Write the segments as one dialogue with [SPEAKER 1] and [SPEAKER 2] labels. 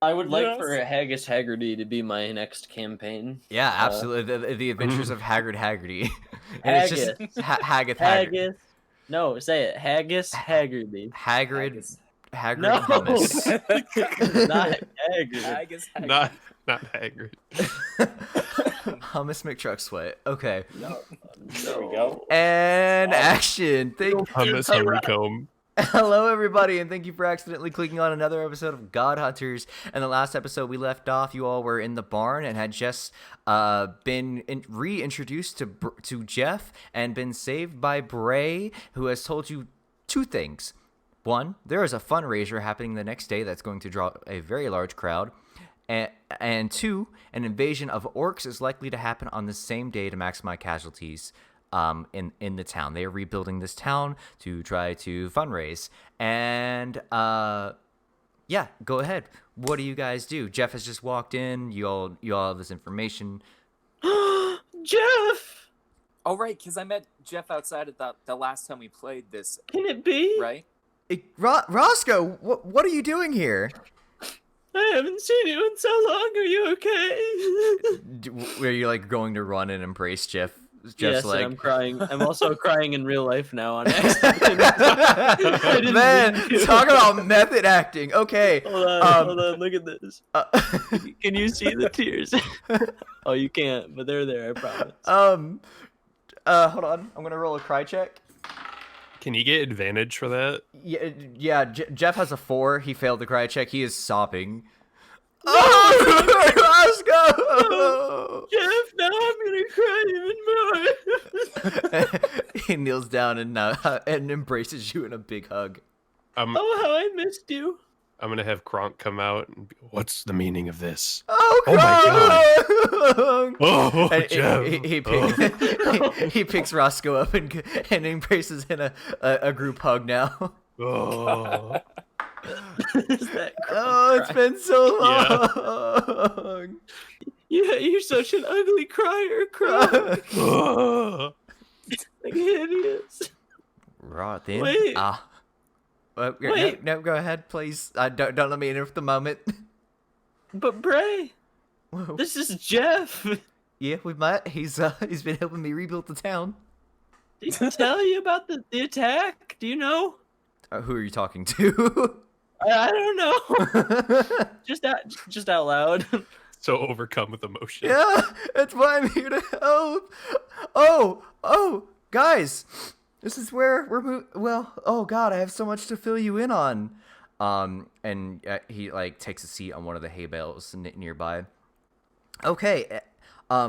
[SPEAKER 1] I would like
[SPEAKER 2] Yes.
[SPEAKER 1] for Haggis Haggerty to be my next campaign.
[SPEAKER 3] Yeah, absolutely. The Adventures of Haggard Haggerty. And it's
[SPEAKER 1] Haggis.
[SPEAKER 3] just Haggith Haggard.
[SPEAKER 1] Haggis. No, say it. Haggis Haggerty.
[SPEAKER 3] Haggard Haggard
[SPEAKER 1] No.
[SPEAKER 3] hummus.
[SPEAKER 1] Not Haggerty.
[SPEAKER 2] Haggis.
[SPEAKER 4] Not Hagrid.
[SPEAKER 3] Hummus McTruck sweat. Okay.
[SPEAKER 1] No.
[SPEAKER 2] There we go.
[SPEAKER 3] And action.
[SPEAKER 4] Hummus honeycomb.
[SPEAKER 3] Hello, everybody, and thank you for accidentally clicking on another episode of God Hunters. And the last episode we left off, you all were in the barn and had just been reintroduced to Jeff and been saved by Bray, who has told you two things. One, there is a fundraiser happening the next day that's going to draw a very large crowd. And two, an invasion of orcs is likely to happen on the same day to maximize casualties in the town. They are rebuilding this town to try to fundraise. And yeah, go ahead. What do you guys do? Jeff has just walked in. You all have this information.
[SPEAKER 1] Jeff!
[SPEAKER 2] Oh, right, because I met Jeff outside at the last time we played this,
[SPEAKER 1] Can it be?
[SPEAKER 2] right?
[SPEAKER 3] Roscoe, what are you doing here?
[SPEAKER 1] I haven't seen you in so long. Are you okay?
[SPEAKER 3] Were you like going to run and embrace Jeff?
[SPEAKER 1] Yes,
[SPEAKER 3] like...
[SPEAKER 1] and I'm crying. I'm also crying in real life now on accident. I didn't
[SPEAKER 3] Man,
[SPEAKER 1] mean to.
[SPEAKER 3] talk about method acting. Okay.
[SPEAKER 1] Hold on, look at this. Can you see the tears? Oh, you can't, but they're there, I promise.
[SPEAKER 3] Hold on. I'm gonna roll a cry check.
[SPEAKER 4] Can you get advantage for that?
[SPEAKER 3] Yeah. Jeff has a 4. He failed the cry check. He is sobbing. Oh, Roscoe!
[SPEAKER 1] Jeff, now I'm gonna cry even more.
[SPEAKER 3] He kneels down and embraces you in a big hug.
[SPEAKER 1] Oh, how I missed you.
[SPEAKER 4] I'm gonna have Kronk come out and be, what's the meaning of this?
[SPEAKER 3] Oh
[SPEAKER 4] my God! Oh,
[SPEAKER 3] And
[SPEAKER 4] Jeff!
[SPEAKER 3] he picks Roscoe up and embraces in a group hug now.
[SPEAKER 4] Oh.
[SPEAKER 1] Is that
[SPEAKER 3] It's been so long.
[SPEAKER 1] Yeah, you're such an ugly crier, Kronk.
[SPEAKER 4] Oh.
[SPEAKER 1] Like hideous.
[SPEAKER 3] Right then.
[SPEAKER 1] Wait. Wait.
[SPEAKER 3] No, go ahead, please. Don't let me interrupt the moment.
[SPEAKER 1] But Bray,
[SPEAKER 3] Whoa.
[SPEAKER 1] this is Jeff.
[SPEAKER 3] Yeah, we met. He's been helping me rebuild the town.
[SPEAKER 1] Did he tell you about the attack? Do you know?
[SPEAKER 3] Who are you talking to?
[SPEAKER 1] I don't know. just out loud.
[SPEAKER 4] So overcome with emotion.
[SPEAKER 3] Yeah, that's why I'm here to help. Oh, guys, this is where we're moving. Well, oh God, I have so much to fill you in on. And he like takes a seat on one of the hay bales nearby. Okay,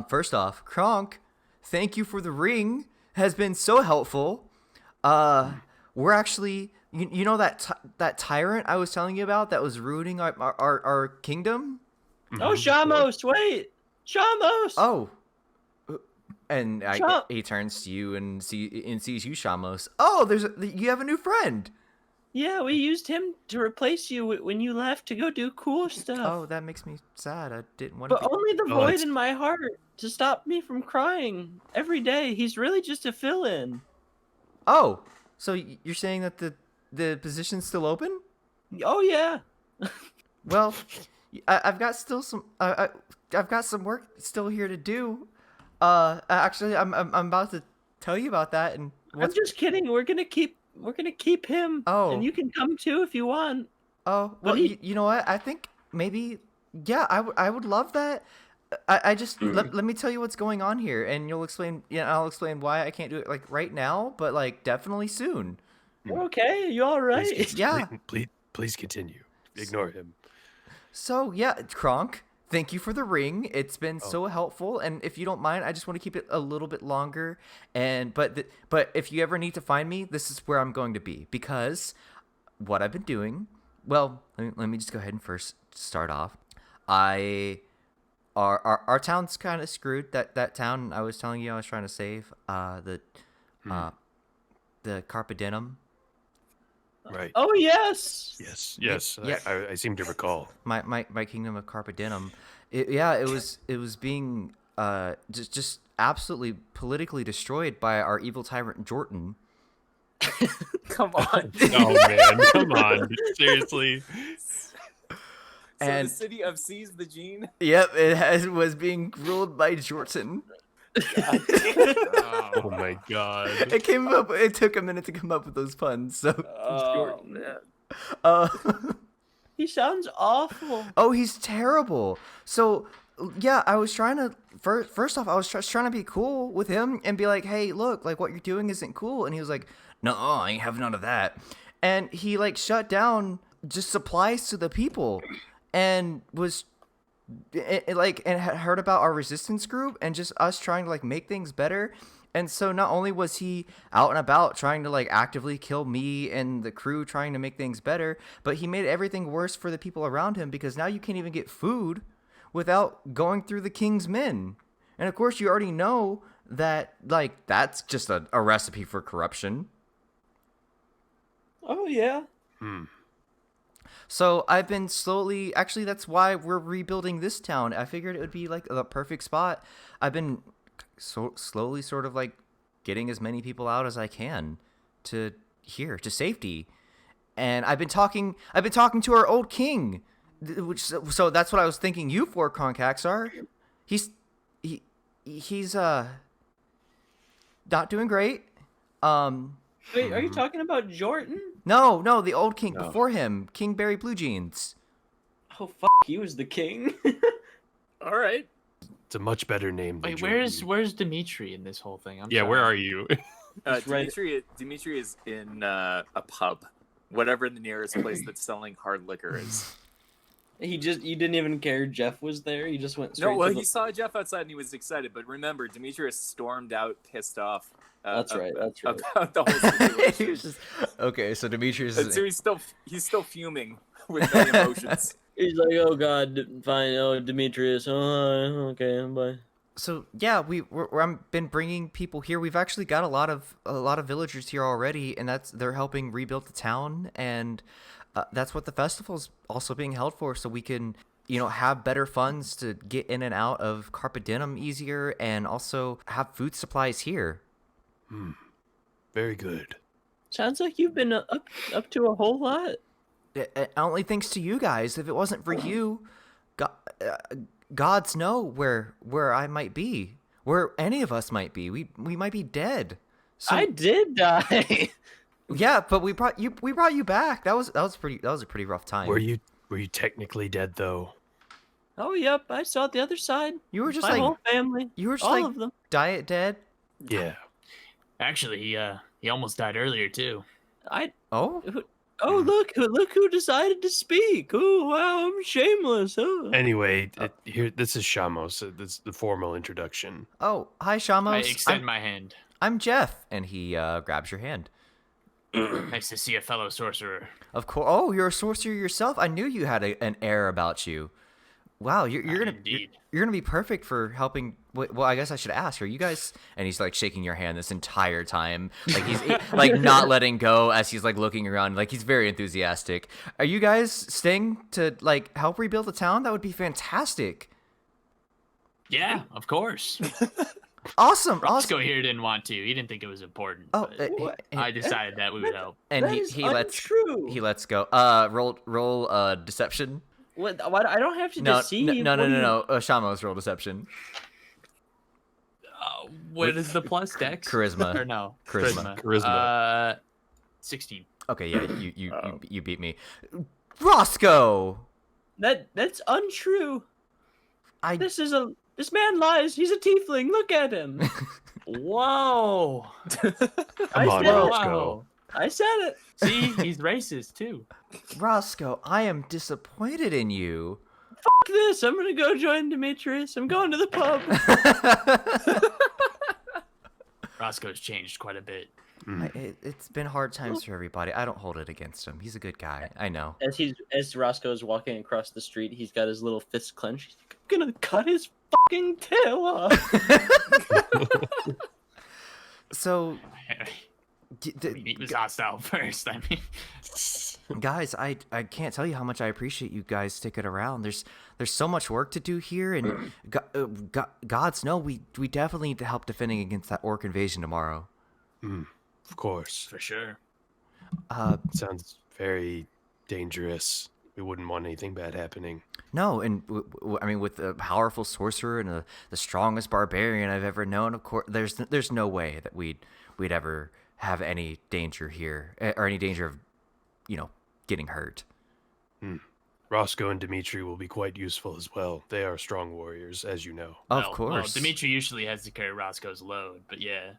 [SPEAKER 3] first off, Kronk, thank you for the ring. Has been so helpful. We're actually, you know that tyrant I was telling you about that was ruining our kingdom.
[SPEAKER 1] Oh, Shamos, wait. Shamos.
[SPEAKER 3] Oh, and he turns to you and sees you, Shamos. Oh, you have a new friend.
[SPEAKER 1] Yeah, we used him to replace you when you left to go do cool stuff.
[SPEAKER 3] Oh, that makes me sad. I didn't want to.
[SPEAKER 1] But only the void
[SPEAKER 4] that's-
[SPEAKER 1] in my heart to stop me from crying every day. He's really just a fill-in.
[SPEAKER 3] Oh, so you're saying that the position's still open?
[SPEAKER 1] Oh yeah.
[SPEAKER 3] Well, I've got some work still here to do. Actually, I'm about to tell you about that. And
[SPEAKER 1] I'm just kidding. We're gonna keep him.
[SPEAKER 3] Oh.
[SPEAKER 1] And you can come too if you want.
[SPEAKER 3] Oh, well, you know what? I think maybe, yeah, I would love that. I just let me tell you what's going on here, and you'll explain. Yeah, I'll explain why I can't do it like right now, but like definitely soon.
[SPEAKER 1] Okay, you all right?
[SPEAKER 3] Yeah.
[SPEAKER 4] Please continue. Ignore him.
[SPEAKER 3] So yeah, Kronk, thank you for the ring. It's been so helpful, and if you don't mind, I just want to keep it a little bit longer. And but if you ever need to find me, this is where I'm going to be, because what I've been doing. Well, let me just go ahead and first start off. Our town's kind of screwed. That town I was telling you I was trying to save. The Carpadenum.
[SPEAKER 4] Right.
[SPEAKER 1] Oh yes.
[SPEAKER 4] Yes.
[SPEAKER 3] Yeah.
[SPEAKER 4] I seem to recall.
[SPEAKER 3] My kingdom of Carpadenum. It was being just absolutely politically destroyed by our evil tyrant Jordan.
[SPEAKER 2] Come on.
[SPEAKER 4] Oh man, come on, seriously.
[SPEAKER 2] So
[SPEAKER 3] And
[SPEAKER 2] the city of Seas the Gene.
[SPEAKER 3] yep, was being ruled by Jordan.
[SPEAKER 4] Oh my god.
[SPEAKER 3] It came up. It took a minute to come up with those puns. So,
[SPEAKER 2] Oh man.
[SPEAKER 3] uh,
[SPEAKER 1] He sounds awful.
[SPEAKER 3] oh, he's terrible. So, yeah, I was trying to first off, I was just trying to be cool with him and be like, hey, look, like what you're doing isn't cool. And he was like, no, I ain't have none of that. And he like shut down just supplies to the people, and was and had heard about our resistance group and just us trying to like make things better. And so not only was he out and about trying to like actively kill me and the crew trying to make things better, but he made everything worse for the people around him, because now you can't even get food without going through the king's men. And of course you already know that like that's just a recipe for corruption.
[SPEAKER 1] Oh yeah.
[SPEAKER 3] So I've been slowly, actually that's why we're rebuilding this town. I figured it would be like the perfect spot. I've been slowly sort of like getting as many people out as I can to here to safety. And I've been talking to our old king, which so that's what I was thinking you for, Concaxar. He's not doing great.
[SPEAKER 1] Wait, are you talking about Jordan?
[SPEAKER 3] No, the old king before him, King Barry Blue Jeans.
[SPEAKER 1] Oh fuck, he was the king.
[SPEAKER 2] All right.
[SPEAKER 4] It's a much better name than
[SPEAKER 5] Wait,
[SPEAKER 4] Jordan.
[SPEAKER 5] where's Dimitri in this whole thing?
[SPEAKER 4] Yeah, where are you?
[SPEAKER 1] right.
[SPEAKER 2] Dimitri is in a pub, whatever the nearest place that's selling hard liquor is.
[SPEAKER 1] You didn't even care Jeff was there. You just went straight.
[SPEAKER 2] No, well,
[SPEAKER 1] to the...
[SPEAKER 2] he saw Jeff outside and he was excited. But remember, Demetrius stormed out, pissed off.
[SPEAKER 1] That's right. That's right.
[SPEAKER 2] About the whole situation.
[SPEAKER 3] He was just, okay, so Demetrius
[SPEAKER 2] And
[SPEAKER 3] is
[SPEAKER 2] so he's still fuming with no emotions.
[SPEAKER 1] He's like, oh god, fine. Oh, Demetrius. Oh, okay, bye.
[SPEAKER 3] So yeah, I've been bringing people here. We've actually got a lot of villagers here already, and they're helping rebuild the town, and that's what the festival's also being held for, so we can have better funds to get in and out of Carpedinum easier, and also have food supplies here.
[SPEAKER 4] Very good.
[SPEAKER 1] Sounds like you've been up to a whole lot.
[SPEAKER 3] Only thanks to you guys. If it wasn't for you, gods know where I might be, where any of us might be. We might be dead. So,
[SPEAKER 1] I did die.
[SPEAKER 3] yeah, but we brought you back. That was a pretty rough time.
[SPEAKER 4] Were you technically dead though?
[SPEAKER 1] Oh yep, I saw the other side.
[SPEAKER 3] You were just
[SPEAKER 1] My
[SPEAKER 3] like
[SPEAKER 1] whole family.
[SPEAKER 3] you were just
[SPEAKER 1] all
[SPEAKER 3] like
[SPEAKER 1] of them.
[SPEAKER 3] diet dead.
[SPEAKER 4] Yeah.
[SPEAKER 5] Actually, he almost died earlier too.
[SPEAKER 3] Oh,
[SPEAKER 1] Look who decided to speak. Oh wow, I'm shameless. Oh.
[SPEAKER 4] Anyway, here this is Shamos. This is the formal introduction.
[SPEAKER 3] oh, hi Shamos.
[SPEAKER 5] I extend my hand.
[SPEAKER 3] I'm Jeff, and he grabs your hand.
[SPEAKER 5] Nice to see a fellow sorcerer.
[SPEAKER 3] Of course. Oh, you're a sorcerer yourself. I knew you had an air about you. Wow, you're gonna
[SPEAKER 5] Indeed.
[SPEAKER 3] you're gonna be perfect for helping. Well, I guess I should ask. Are you guys? And he's like shaking your hand this entire time, like he's like not letting go as he's like looking around, like he's very enthusiastic. Are you guys staying to like help rebuild the town? That would be fantastic.
[SPEAKER 5] Yeah, of course.
[SPEAKER 3] Awesome.
[SPEAKER 5] Roscoe here didn't want to. He didn't think it was important.
[SPEAKER 3] Oh,
[SPEAKER 5] but I decided that we would help.
[SPEAKER 3] and
[SPEAKER 1] That is untrue.
[SPEAKER 3] he lets go. Roll deception.
[SPEAKER 1] What? I don't have to
[SPEAKER 3] No,
[SPEAKER 1] deceive.
[SPEAKER 3] no.
[SPEAKER 1] What do you-
[SPEAKER 3] Shamos, roll deception.
[SPEAKER 5] What is the plus dex?
[SPEAKER 3] Charisma.
[SPEAKER 5] Or no?
[SPEAKER 4] Charisma.
[SPEAKER 5] 16.
[SPEAKER 3] Okay, yeah, you beat me. Roscoe.
[SPEAKER 1] That's untrue.
[SPEAKER 3] I
[SPEAKER 1] This man lies. He's a tiefling. Look at him.
[SPEAKER 5] Whoa.
[SPEAKER 4] Come on,
[SPEAKER 1] said it.
[SPEAKER 4] Roscoe.
[SPEAKER 1] I said it.
[SPEAKER 5] See, he's racist too.
[SPEAKER 3] Roscoe, I am disappointed in you.
[SPEAKER 1] Fuck this. I'm gonna go join Demetrius. I'm going to the pub.
[SPEAKER 5] Roscoe's changed quite a bit.
[SPEAKER 3] It's been hard times for everybody. I don't hold it against him. He's a good guy. I know.
[SPEAKER 1] As Roscoe's walking across the street, he's got his little fist clenched. He's like, I'm gonna cut his fucking tail off.
[SPEAKER 3] So,
[SPEAKER 5] He was hostile first. I mean,
[SPEAKER 3] guys, I can't tell you how much I appreciate you guys sticking around. There's so much work to do here, and gods know we definitely need to help defending against that orc invasion tomorrow.
[SPEAKER 4] Of course.
[SPEAKER 5] for sure.
[SPEAKER 4] Sounds very dangerous. We wouldn't want anything bad happening.
[SPEAKER 3] No, and I mean, with a powerful sorcerer and the strongest barbarian I've ever known, of course, there's no way that we'd ever have any danger here, or any danger of, getting hurt.
[SPEAKER 4] Roscoe and Dimitri will be quite useful as well. They are strong warriors, as you know.
[SPEAKER 3] Of
[SPEAKER 5] Well,
[SPEAKER 3] course.
[SPEAKER 5] Dimitri usually has to carry Roscoe's load, but yeah.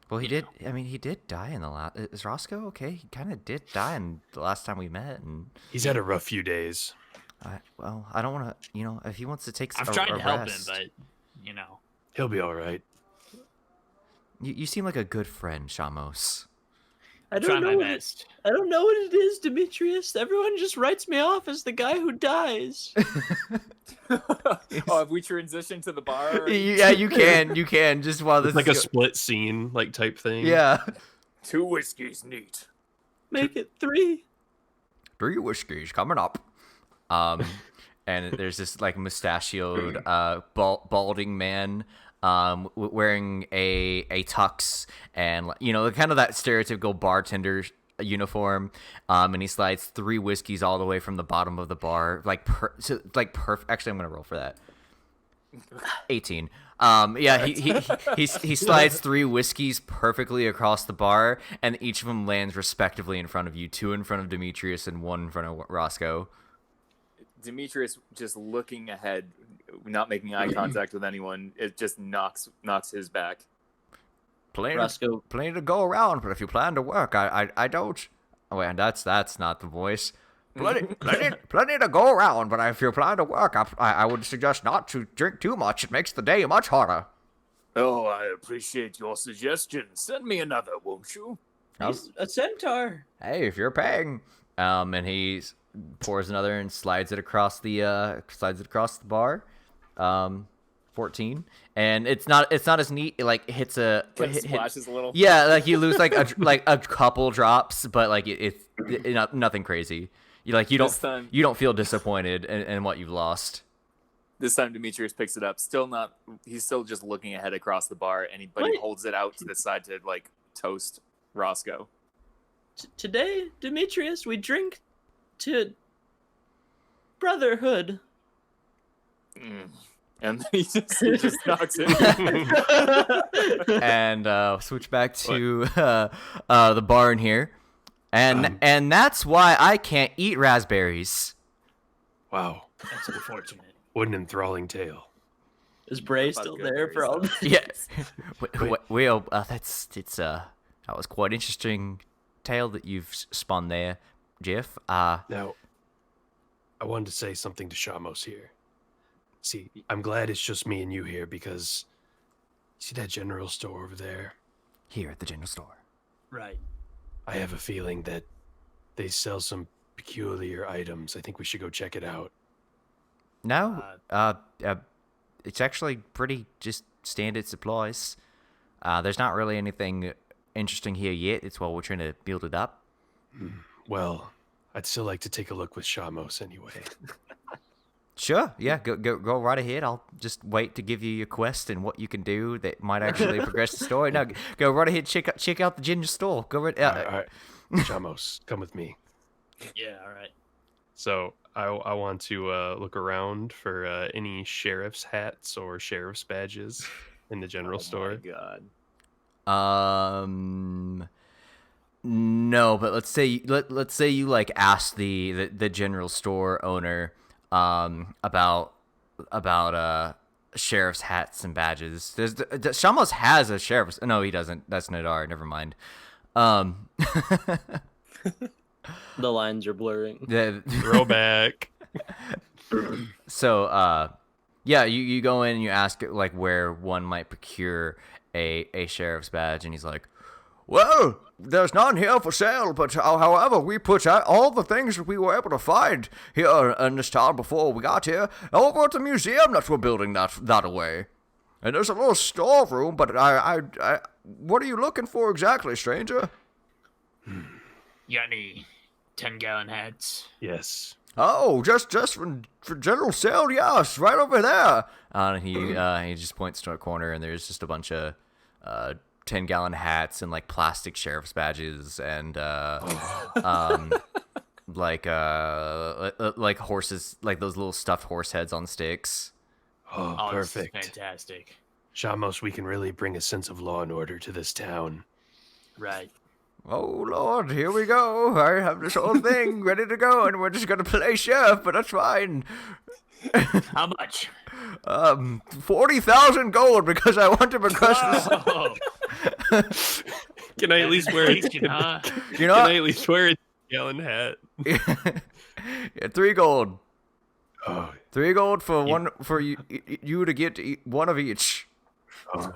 [SPEAKER 3] Well, he did. I mean, he did die in the last. Is Roscoe okay? He kind of did die in the last time we met, and
[SPEAKER 4] He's had a rough few days.
[SPEAKER 3] I don't want to. If he wants to take
[SPEAKER 5] I've
[SPEAKER 3] a
[SPEAKER 5] tried to help him,
[SPEAKER 3] rest,
[SPEAKER 5] but
[SPEAKER 4] He'll be all right.
[SPEAKER 3] you seem like a good friend, Shamos.
[SPEAKER 1] I
[SPEAKER 5] try
[SPEAKER 1] don't
[SPEAKER 5] my
[SPEAKER 1] know.
[SPEAKER 5] best.
[SPEAKER 1] I don't know what it is, Demetrius. Everyone just writes me off as the guy who dies.
[SPEAKER 2] Oh, have we transitioned to the bar?
[SPEAKER 3] Yeah, you can. Just while this
[SPEAKER 4] It's like
[SPEAKER 3] is
[SPEAKER 4] a split scene, like type thing.
[SPEAKER 3] yeah.
[SPEAKER 2] 2 whiskeys neat.
[SPEAKER 1] Make it 3.
[SPEAKER 3] 3 whiskeys coming up. And there's this like mustachioed, balding man, wearing a tux and kind of that stereotypical bartender uniform. And he slides 3 whiskeys all the way from the bottom of the bar, perfect. Actually, I'm gonna roll for that. 18. Yeah, he slides 3 whiskeys perfectly across the bar, and each of them lands respectively in front of you. 2 in front of Demetrius and 1 in front of Roscoe.
[SPEAKER 2] Demetrius just looking ahead, not making eye contact with anyone. It just knocks his back.
[SPEAKER 1] Roscoe.
[SPEAKER 3] Plenty to go around, but if you plan to work, I don't. Oh wait, that's not the voice. Plenty to go around, but if you plan to work, I would suggest not to drink too much. It makes the day much harder.
[SPEAKER 2] Oh, I appreciate your suggestion. Send me another, won't you?
[SPEAKER 1] He's a centaur.
[SPEAKER 3] Hey, if you're paying. And he pours another and slides it across the bar. 14, and it's not as neat. It like hits
[SPEAKER 2] Splashes a little.
[SPEAKER 3] Yeah, like you lose like a couple drops, but like it's nothing crazy. You don't feel disappointed in what you've lost.
[SPEAKER 2] This time Demetrius picks it up. He's still just looking ahead across the bar, and he holds it out to the side to like toast Roscoe.
[SPEAKER 1] Today, Demetrius, we drink to brotherhood.
[SPEAKER 2] And then he just knocks it.
[SPEAKER 3] And switch back to the barn here, and that's why I can't eat raspberries.
[SPEAKER 4] Wow.
[SPEAKER 5] That's unfortunate.
[SPEAKER 4] What an enthralling tale.
[SPEAKER 1] Is Bray still there for all this?
[SPEAKER 3] Yes. Well, that was quite interesting tale that you've spun there, Jeff.
[SPEAKER 4] Now, I wanted to say something to Shamos here. See, I'm glad it's just me and you here because see that general store over there?
[SPEAKER 3] Here at the general store.
[SPEAKER 5] Right.
[SPEAKER 4] I have a feeling that they sell some peculiar items. I think we should go check it out.
[SPEAKER 3] No, it's actually pretty just standard supplies. There's not really anything interesting here yet. It's while we're trying to build it up.
[SPEAKER 4] Well, I'd still like to take a look with Shamos anyway.
[SPEAKER 3] Sure, yeah, go right ahead. I'll just wait to give you your quest and what you can do that might actually progress the story. No, go right ahead. Check out the ginger store. Go right.
[SPEAKER 4] All right. Shamos, come with me.
[SPEAKER 5] Yeah. All right.
[SPEAKER 4] So I want to look around for any sheriff's hats or sheriff's badges in the general store.
[SPEAKER 2] Oh my god.
[SPEAKER 3] No, but let's say you like ask the general store owner about sheriff's hats and badges. Shamos has a sheriff's. No, he doesn't. That's Nadar. Never mind.
[SPEAKER 1] The lines are blurring.
[SPEAKER 4] Throwback.
[SPEAKER 3] So, yeah, you go in and you ask like where one might procure a sheriff's badge, and he's like, "Well, there's none here for sale, but however, we put out all the things that we were able to find here in this town before we got here over at the museum that we're building that away. And there's a little storeroom, but I what are you looking for exactly, stranger?"
[SPEAKER 5] You got any 10-gallon hats?
[SPEAKER 4] Yes.
[SPEAKER 3] "Oh, just for general sale, yes, right over there." And he just points to a corner, and there's just a bunch of 10-gallon hats and like plastic sheriff's badges and like horses, like those little stuffed horse heads on sticks.
[SPEAKER 4] Oh,
[SPEAKER 5] Oh, this is
[SPEAKER 4] perfect.
[SPEAKER 5] fantastic.
[SPEAKER 4] Shamos, we can really bring a sense of law and order to this town.
[SPEAKER 5] Right.
[SPEAKER 3] Oh Lord, here we go. I have this whole thing ready to go, and we're just gonna play chef, but that's fine.
[SPEAKER 5] How much?
[SPEAKER 3] 40,000 gold because I want to request this.
[SPEAKER 5] Oh,
[SPEAKER 4] Can I at least wear it?
[SPEAKER 5] Can, huh?
[SPEAKER 3] You know,
[SPEAKER 4] Can I at least wear a gallon hat?
[SPEAKER 3] yeah, 3 gold.
[SPEAKER 4] Oh,
[SPEAKER 3] 3 gold for one for you to get one of each.
[SPEAKER 4] oh.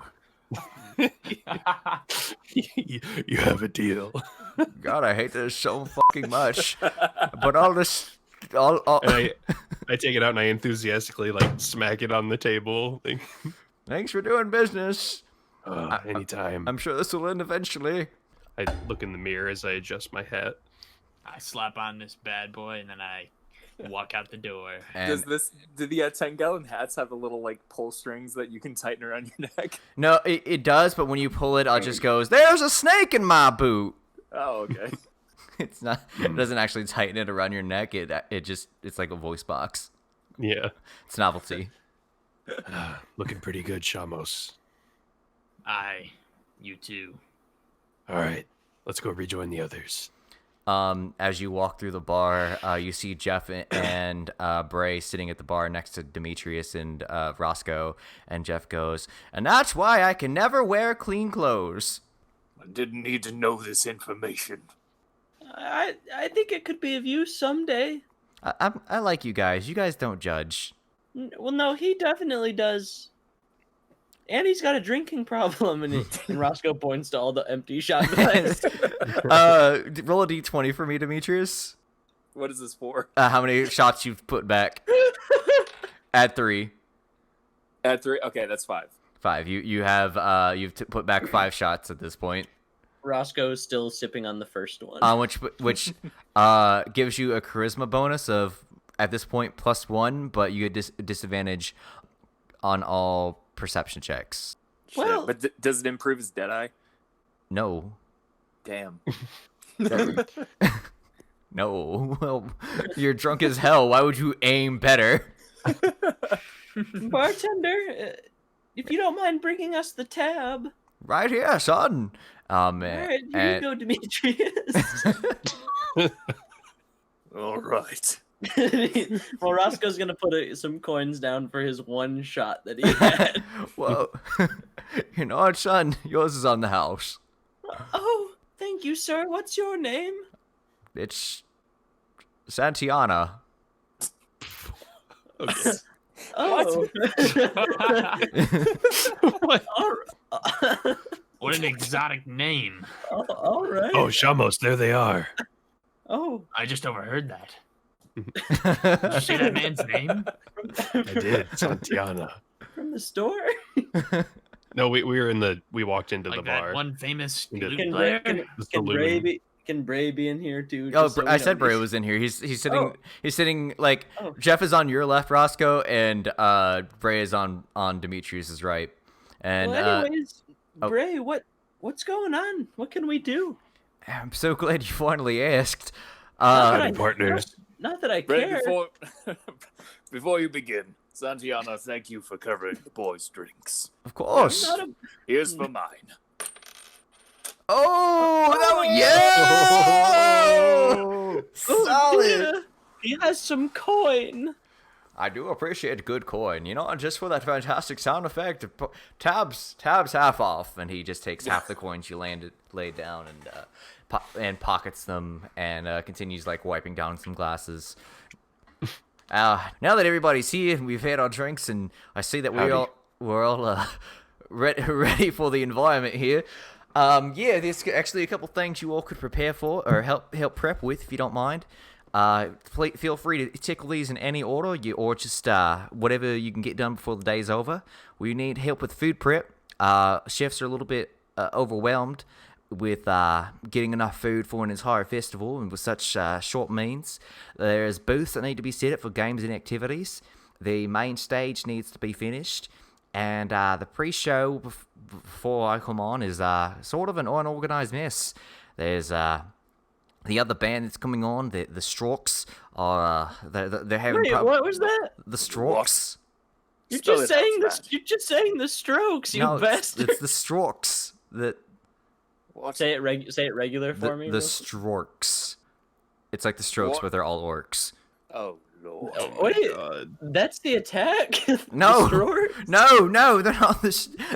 [SPEAKER 4] You have a deal.
[SPEAKER 3] God, I hate this so fucking much. But all this, all
[SPEAKER 4] And I take it out and I enthusiastically like smack it on the table.
[SPEAKER 3] thanks for doing business.
[SPEAKER 4] Anytime.
[SPEAKER 3] I'm sure this will end eventually.
[SPEAKER 4] I look in the mirror as I adjust my hat.
[SPEAKER 5] I slap on this bad boy and then I walk out the door.
[SPEAKER 3] And
[SPEAKER 2] Do the 10-gallon hats have the little like pull strings that you can tighten around your neck?
[SPEAKER 3] no, it does, but when you pull it, it just goes, "There's a snake in my boot."
[SPEAKER 2] Oh, okay.
[SPEAKER 3] It's not. It doesn't actually tighten it around your neck. It's like a voice box.
[SPEAKER 4] Yeah.
[SPEAKER 3] It's novelty.
[SPEAKER 4] Looking pretty good, Shamos.
[SPEAKER 5] You too.
[SPEAKER 4] All right. Let's go rejoin the others.
[SPEAKER 3] As you walk through the bar, you see Jeff and Bray sitting at the bar next to Demetrius and Roscoe, and Jeff goes, "And that's why I can never wear clean clothes."
[SPEAKER 2] I didn't need to know this information.
[SPEAKER 1] I think it could be of use someday.
[SPEAKER 3] I like you guys. You guys don't judge.
[SPEAKER 1] Well, no, he definitely does. And he's got a drinking problem, and Roscoe points to all the empty shot glasses.
[SPEAKER 3] Roll a d20 for me, Demetrius.
[SPEAKER 2] What is this for?
[SPEAKER 3] How many shots you've put back? Add 3.
[SPEAKER 2] At 3? Okay, that's 5.
[SPEAKER 3] 5. You have put back 5 shots at this point.
[SPEAKER 1] Roscoe's still sipping on the first one.
[SPEAKER 3] Which gives you a charisma bonus of at this point +1, but you get disadvantage on all perception checks.
[SPEAKER 1] Well-
[SPEAKER 2] Shit, but does it improve his deadeye?
[SPEAKER 3] No.
[SPEAKER 2] Damn.
[SPEAKER 3] No. Well, you're drunk as hell. Why would you aim better?
[SPEAKER 1] Bartender, if you don't mind bringing us the tab.
[SPEAKER 3] Right here, son.
[SPEAKER 1] All right, here you go, Demetrius.
[SPEAKER 2] All right.
[SPEAKER 1] Well, Roscoe's gonna put some coins down for his one shot that he had.
[SPEAKER 3] Whoa. You know what, son? Yours is on the house.
[SPEAKER 1] Oh, thank you, sir. What's your name?
[SPEAKER 3] It's Santiana.
[SPEAKER 4] Okay.
[SPEAKER 1] Oh.
[SPEAKER 4] What?
[SPEAKER 5] What an exotic name.
[SPEAKER 1] All right.
[SPEAKER 4] Oh, Shamos, there they are.
[SPEAKER 1] Oh.
[SPEAKER 5] I just overheard that. Did you say that man's name?
[SPEAKER 4] I did, Santiana.
[SPEAKER 1] From the store?
[SPEAKER 4] No, we walked into
[SPEAKER 5] Like
[SPEAKER 4] the
[SPEAKER 5] that
[SPEAKER 4] bar.
[SPEAKER 5] one famous
[SPEAKER 4] Into-
[SPEAKER 5] flute
[SPEAKER 1] Can
[SPEAKER 5] player?
[SPEAKER 1] Bray be in here too?
[SPEAKER 3] Oh,
[SPEAKER 1] just so we
[SPEAKER 3] I
[SPEAKER 1] know
[SPEAKER 3] said Bray
[SPEAKER 1] he's-
[SPEAKER 3] was in here. He's sitting.
[SPEAKER 1] Oh.
[SPEAKER 3] He's sitting like
[SPEAKER 1] Oh.
[SPEAKER 3] Jeff is on your left, Roscoe, and Bray is on Demetrius's right. And
[SPEAKER 1] Well, anyways,
[SPEAKER 3] oh.
[SPEAKER 1] Bray, what's going on? What can we do?
[SPEAKER 3] I'm so glad you finally asked.
[SPEAKER 1] Not that
[SPEAKER 4] Howdy, partners.
[SPEAKER 1] Not that I
[SPEAKER 2] Brett,
[SPEAKER 1] care.
[SPEAKER 2] before you begin, Santiana, thank you for covering the boys' drinks.
[SPEAKER 3] Of course.
[SPEAKER 1] Not a-
[SPEAKER 2] Here's for mine.
[SPEAKER 3] Oh,
[SPEAKER 1] Oh,
[SPEAKER 3] solid.
[SPEAKER 1] yeah. He has some coin.
[SPEAKER 3] I do appreciate good coin. You know, just for that fantastic sound effect, tabs half off, and he just takes half the coins you laid down and pockets them and continues like wiping down some glasses. Now that everybody's here and we've had our drinks, and I see that we're all ready for the environment here. Yeah, there's actually a couple things you all could prepare for or help prep with if you don't mind. Feel free to tickle these in any order, or just whatever you can get done before the day's over. We need help with food prep. Chefs are a little bit overwhelmed with getting enough food for an entire festival and with such short means. There's booths that need to be set up for games and activities. The main stage needs to be finished, and the pre-show before I come on is sort of an unorganized mess. There's the other band that's coming on, the Strokes, are they're having
[SPEAKER 1] Wait, what was that?
[SPEAKER 3] the Strokes.
[SPEAKER 1] You're
[SPEAKER 2] Spell
[SPEAKER 1] just
[SPEAKER 2] it out,
[SPEAKER 1] saying this.
[SPEAKER 2] Matt.
[SPEAKER 1] You're just saying the Strokes, you
[SPEAKER 3] No,
[SPEAKER 1] bastard.
[SPEAKER 3] it's the Strokes.
[SPEAKER 2] What?
[SPEAKER 1] Say it regular for me.
[SPEAKER 3] The
[SPEAKER 1] real-
[SPEAKER 3] Strokes. It's like the Strokes,
[SPEAKER 2] What?
[SPEAKER 3] but they're all orcs.
[SPEAKER 2] Oh lord.
[SPEAKER 1] Oh, wait, that's the attack.
[SPEAKER 3] No.
[SPEAKER 1] The Strokes?
[SPEAKER 3] No, they're not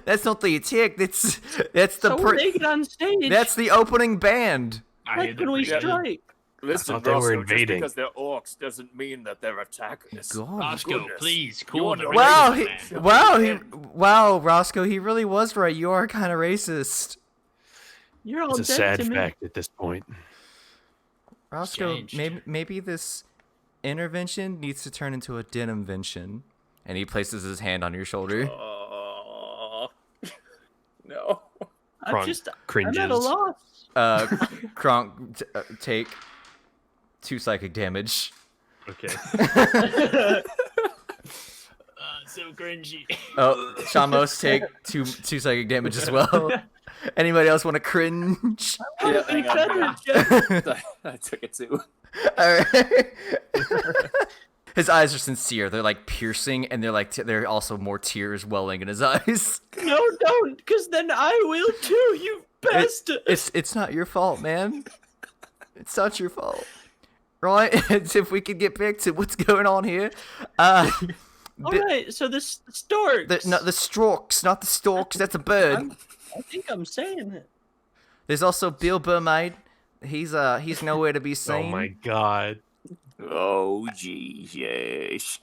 [SPEAKER 3] that's not the attack. That's the
[SPEAKER 1] So when they get on stage,
[SPEAKER 3] that's the opening band.
[SPEAKER 5] I
[SPEAKER 1] how
[SPEAKER 5] hear
[SPEAKER 1] can
[SPEAKER 5] the
[SPEAKER 1] we
[SPEAKER 5] breathing.
[SPEAKER 1] strike?
[SPEAKER 2] Listen,
[SPEAKER 4] thought they were
[SPEAKER 2] Roscoe,
[SPEAKER 4] invading.
[SPEAKER 2] just because they're orcs doesn't mean that they're attackers.
[SPEAKER 3] God.
[SPEAKER 5] Roscoe,
[SPEAKER 2] goodness.
[SPEAKER 5] please,
[SPEAKER 2] You
[SPEAKER 5] cool
[SPEAKER 2] want
[SPEAKER 5] the
[SPEAKER 2] to-
[SPEAKER 3] Wow,
[SPEAKER 5] raging, man.
[SPEAKER 3] wow, Roscoe, he really was right. You are kind of racist.
[SPEAKER 1] You're all
[SPEAKER 4] It's a
[SPEAKER 1] dead
[SPEAKER 4] sad
[SPEAKER 1] to me.
[SPEAKER 4] fact at this point.
[SPEAKER 3] Roscoe,
[SPEAKER 5] Changed.
[SPEAKER 3] maybe this intervention needs to turn into a denimvention. And he places his hand on your shoulder.
[SPEAKER 2] Oh no.
[SPEAKER 1] I'm
[SPEAKER 4] Kronk
[SPEAKER 1] just. I'm
[SPEAKER 4] cringes.
[SPEAKER 1] at a loss.
[SPEAKER 3] Kronk, take 2 psychic damage.
[SPEAKER 4] Okay.
[SPEAKER 5] So cringy.
[SPEAKER 3] Oh, Shamos, take two psychic damage as well. Anybody else want to cringe?
[SPEAKER 2] Yeah, hang on, hang on. I took it too.
[SPEAKER 3] Alright. His eyes are sincere. They're like piercing, and they're like they're also more tears welling in his eyes.
[SPEAKER 1] No, don't, because then I will too. You bastard.
[SPEAKER 3] It's not your fault, man. It's not your fault. Right? It's if we could get back to what's going on here.
[SPEAKER 1] All right, so the storks.
[SPEAKER 3] The Strokes, not the Storks. That's a bird.
[SPEAKER 1] I think I'm saying it.
[SPEAKER 3] There's also Bill Burmaid. He's nowhere to be
[SPEAKER 4] Oh
[SPEAKER 3] seen.
[SPEAKER 4] my god.
[SPEAKER 2] Oh geez, yes.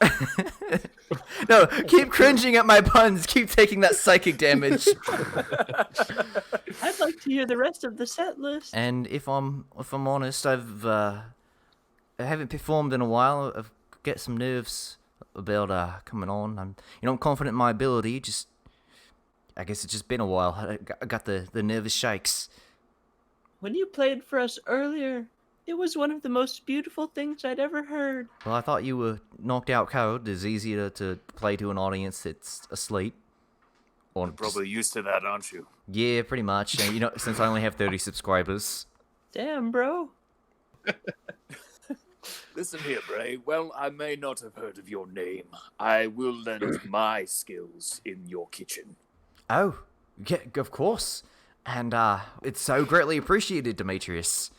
[SPEAKER 3] No, keep cringing at my puns. Keep taking that psychic damage.
[SPEAKER 1] I'd like to hear the rest of the set list.
[SPEAKER 3] And if I'm honest, I haven't performed in a while. I've got some nerves about coming on. I'm confident in my ability. Just I guess it's just been a while. I got the nervous shakes.
[SPEAKER 1] When you played for us earlier, it was one of the most beautiful things I'd ever heard.
[SPEAKER 3] Well, I thought you were knocked out cold. It's easier to play to an audience that's asleep. Or
[SPEAKER 2] You're probably used to that, aren't you?
[SPEAKER 3] yeah, pretty much. And, since I only have 30 subscribers.
[SPEAKER 1] Damn, bro.
[SPEAKER 2] Listen here, Bray. Well, I may not have heard of your name. I will lend my skills in your kitchen.
[SPEAKER 3] Oh, yeah, of course. And it's so greatly appreciated, Demetrius.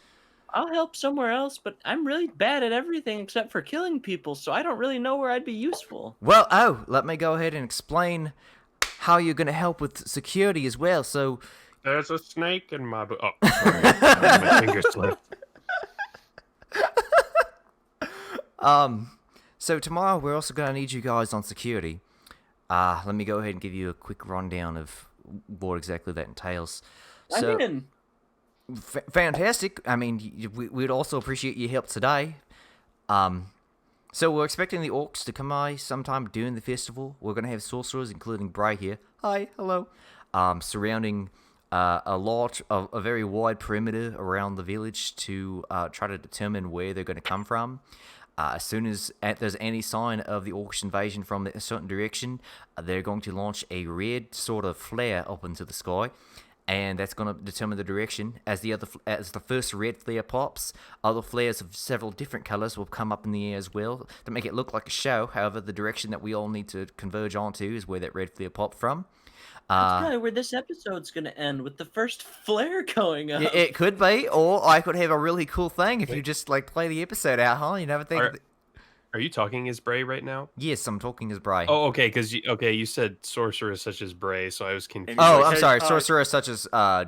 [SPEAKER 1] I'll help somewhere else, but I'm really bad at everything except for killing people, so I don't really know where I'd be useful.
[SPEAKER 3] Well, let me go ahead and explain how you're going to help with security as well. So,
[SPEAKER 4] There's a snake in my book. Oh, sorry. My finger slipped.
[SPEAKER 3] so tomorrow we're also going to need you guys on security. Let me go ahead and give you a quick rundown of what exactly that entails. So,
[SPEAKER 1] I'm in.
[SPEAKER 3] Fantastic. I mean, we'd also appreciate your help today. So we're expecting the orcs to come by sometime during the festival. We're going to have sorcerers, including Bray here. Hi, hello. Surrounding a very wide perimeter around the village to try to determine where they're going to come from. As soon as there's any sign of the orc invasion from a certain direction, they're going to launch a red sort of flare up into the sky. And that's going to determine the direction. As the first red flare pops, other flares of several different colors will come up in the air as well to make it look like a show. However, the direction that we all need to converge onto is where that red flare popped from.
[SPEAKER 1] That's kind of where this episode's going to end, with the first flare going up.
[SPEAKER 3] It could be, or I could have a really cool thing if you just play the episode out, huh? You never think.
[SPEAKER 4] Are you talking as Bray right now?
[SPEAKER 3] Yes, I'm talking as Bray.
[SPEAKER 4] Oh, okay, because you said sorcerer such as Bray, so I was confused.
[SPEAKER 3] Oh,
[SPEAKER 2] like,
[SPEAKER 3] I'm
[SPEAKER 2] hey,
[SPEAKER 3] sorry, sorcerer such as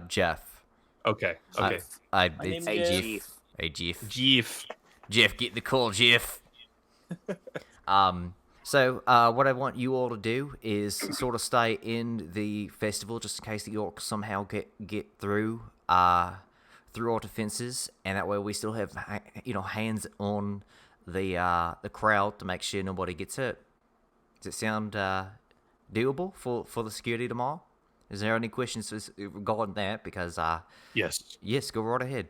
[SPEAKER 3] Jeff.
[SPEAKER 4] Okay.
[SPEAKER 3] It's
[SPEAKER 2] Hey,
[SPEAKER 3] Jeff. Hey, Jeff.
[SPEAKER 4] Jeff.
[SPEAKER 3] Jeff, get the call, Jeff. So what I want you all to do is sort of stay in the festival just in case the orcs somehow get through our defenses, and that way we still have hands on the crowd to make sure nobody gets hurt. Does it sound doable for the security tomorrow? Is there any questions regarding that? Because
[SPEAKER 4] Yes.
[SPEAKER 3] go right ahead.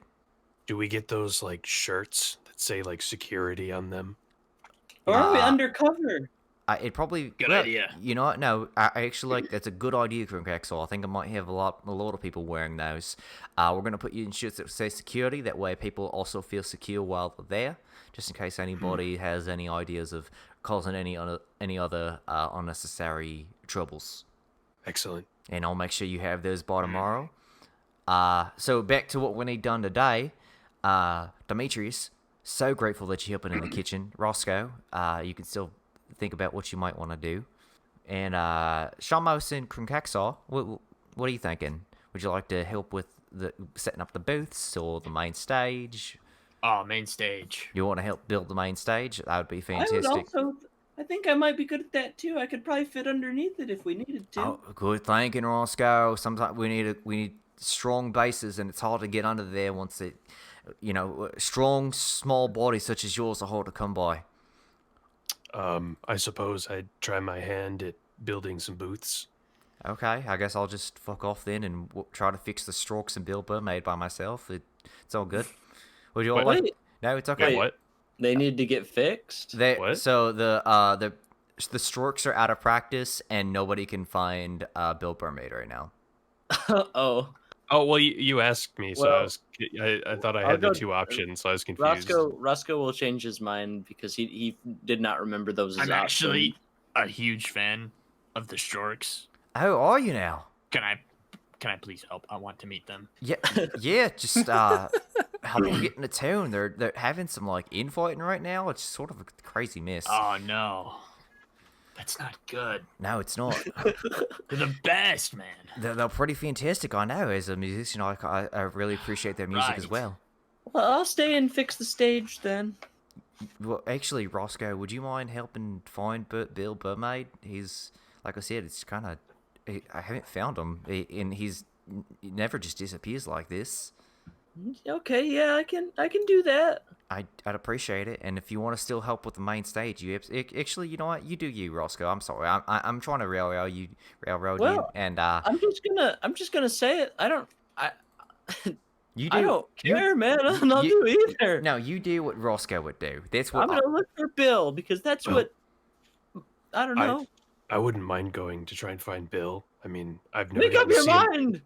[SPEAKER 4] Do we get those shirts that say security on them?
[SPEAKER 1] Or are we undercover?
[SPEAKER 3] It probably
[SPEAKER 5] Good idea.
[SPEAKER 3] You know what? No, I actually like that's a good idea, Crunkexel. I think I might have a lot of people wearing those. We're gonna put you in shirts that say security. That way, people also feel secure while they're there, just in case anybody has any ideas of causing any other unnecessary troubles.
[SPEAKER 4] Excellent.
[SPEAKER 3] And I'll make sure you have those by tomorrow. So back to what we need done today. Demetrius, so grateful that you're helping in the kitchen. Roscoe, you can still think about what you might want to do. And Shamos and Krunkaxar, what are you thinking? Would you like to help with the setting up the booths or the main stage?
[SPEAKER 5] Oh, main stage.
[SPEAKER 3] You want to help build the main stage? That would be fantastic.
[SPEAKER 1] I think I might be good at that too. I could probably fit underneath it if we needed to.
[SPEAKER 3] Oh, good thinking, Roscoe. Sometimes we need strong bases, and it's hard to get under there once it, strong small bodies such as yours are hard to come by.
[SPEAKER 4] I suppose I'd try my hand at building some booths.
[SPEAKER 3] Okay, I guess I'll just fuck off then and try to fix the Storks and Bilbo made by myself. It's all good. Would you all like? No, it's okay.
[SPEAKER 4] Wait, what?
[SPEAKER 1] They need to get fixed?
[SPEAKER 4] What?
[SPEAKER 3] So the Storks are out of practice and nobody can find Bilbo made right now.
[SPEAKER 1] Oh.
[SPEAKER 4] Oh, well, you asked me, so
[SPEAKER 1] Well,
[SPEAKER 4] I thought I had the two options, so I was confused.
[SPEAKER 1] Roscoe will change his mind because he did not remember those as
[SPEAKER 5] I'm
[SPEAKER 1] options.
[SPEAKER 5] actually a huge fan of the Storks.
[SPEAKER 3] How are you now?
[SPEAKER 5] Can I please help? I want to meet them.
[SPEAKER 3] Yeah. Just help them get into town. They're having some infighting right now. It's sort of a crazy mess.
[SPEAKER 5] Oh no, that's not good.
[SPEAKER 3] No, it's not.
[SPEAKER 5] They're the best, man.
[SPEAKER 3] They're pretty fantastic. I know. As a musician, I really appreciate their music as
[SPEAKER 5] Right.
[SPEAKER 3] well.
[SPEAKER 1] Well, I'll stay and fix the stage then.
[SPEAKER 3] Well, actually, Roscoe, would you mind helping find Bill Burmaid? He's, like I said, it's kind of... I haven't found him, and he never just disappears like this.
[SPEAKER 1] Okay, yeah, I can do that.
[SPEAKER 3] I'd appreciate it, and if you want to still help with the main stage, actually, you know what? You do you, Roscoe. I'm sorry. I'm trying to railroad you, and
[SPEAKER 1] I'm just gonna say it. I don't care, man. I'll do either.
[SPEAKER 3] No, you do what Roscoe would do. That's what
[SPEAKER 1] I'm gonna look for Bill because that's what I don't know.
[SPEAKER 4] I wouldn't mind going to try and find Bill. I mean, I've never
[SPEAKER 1] Make up your mind.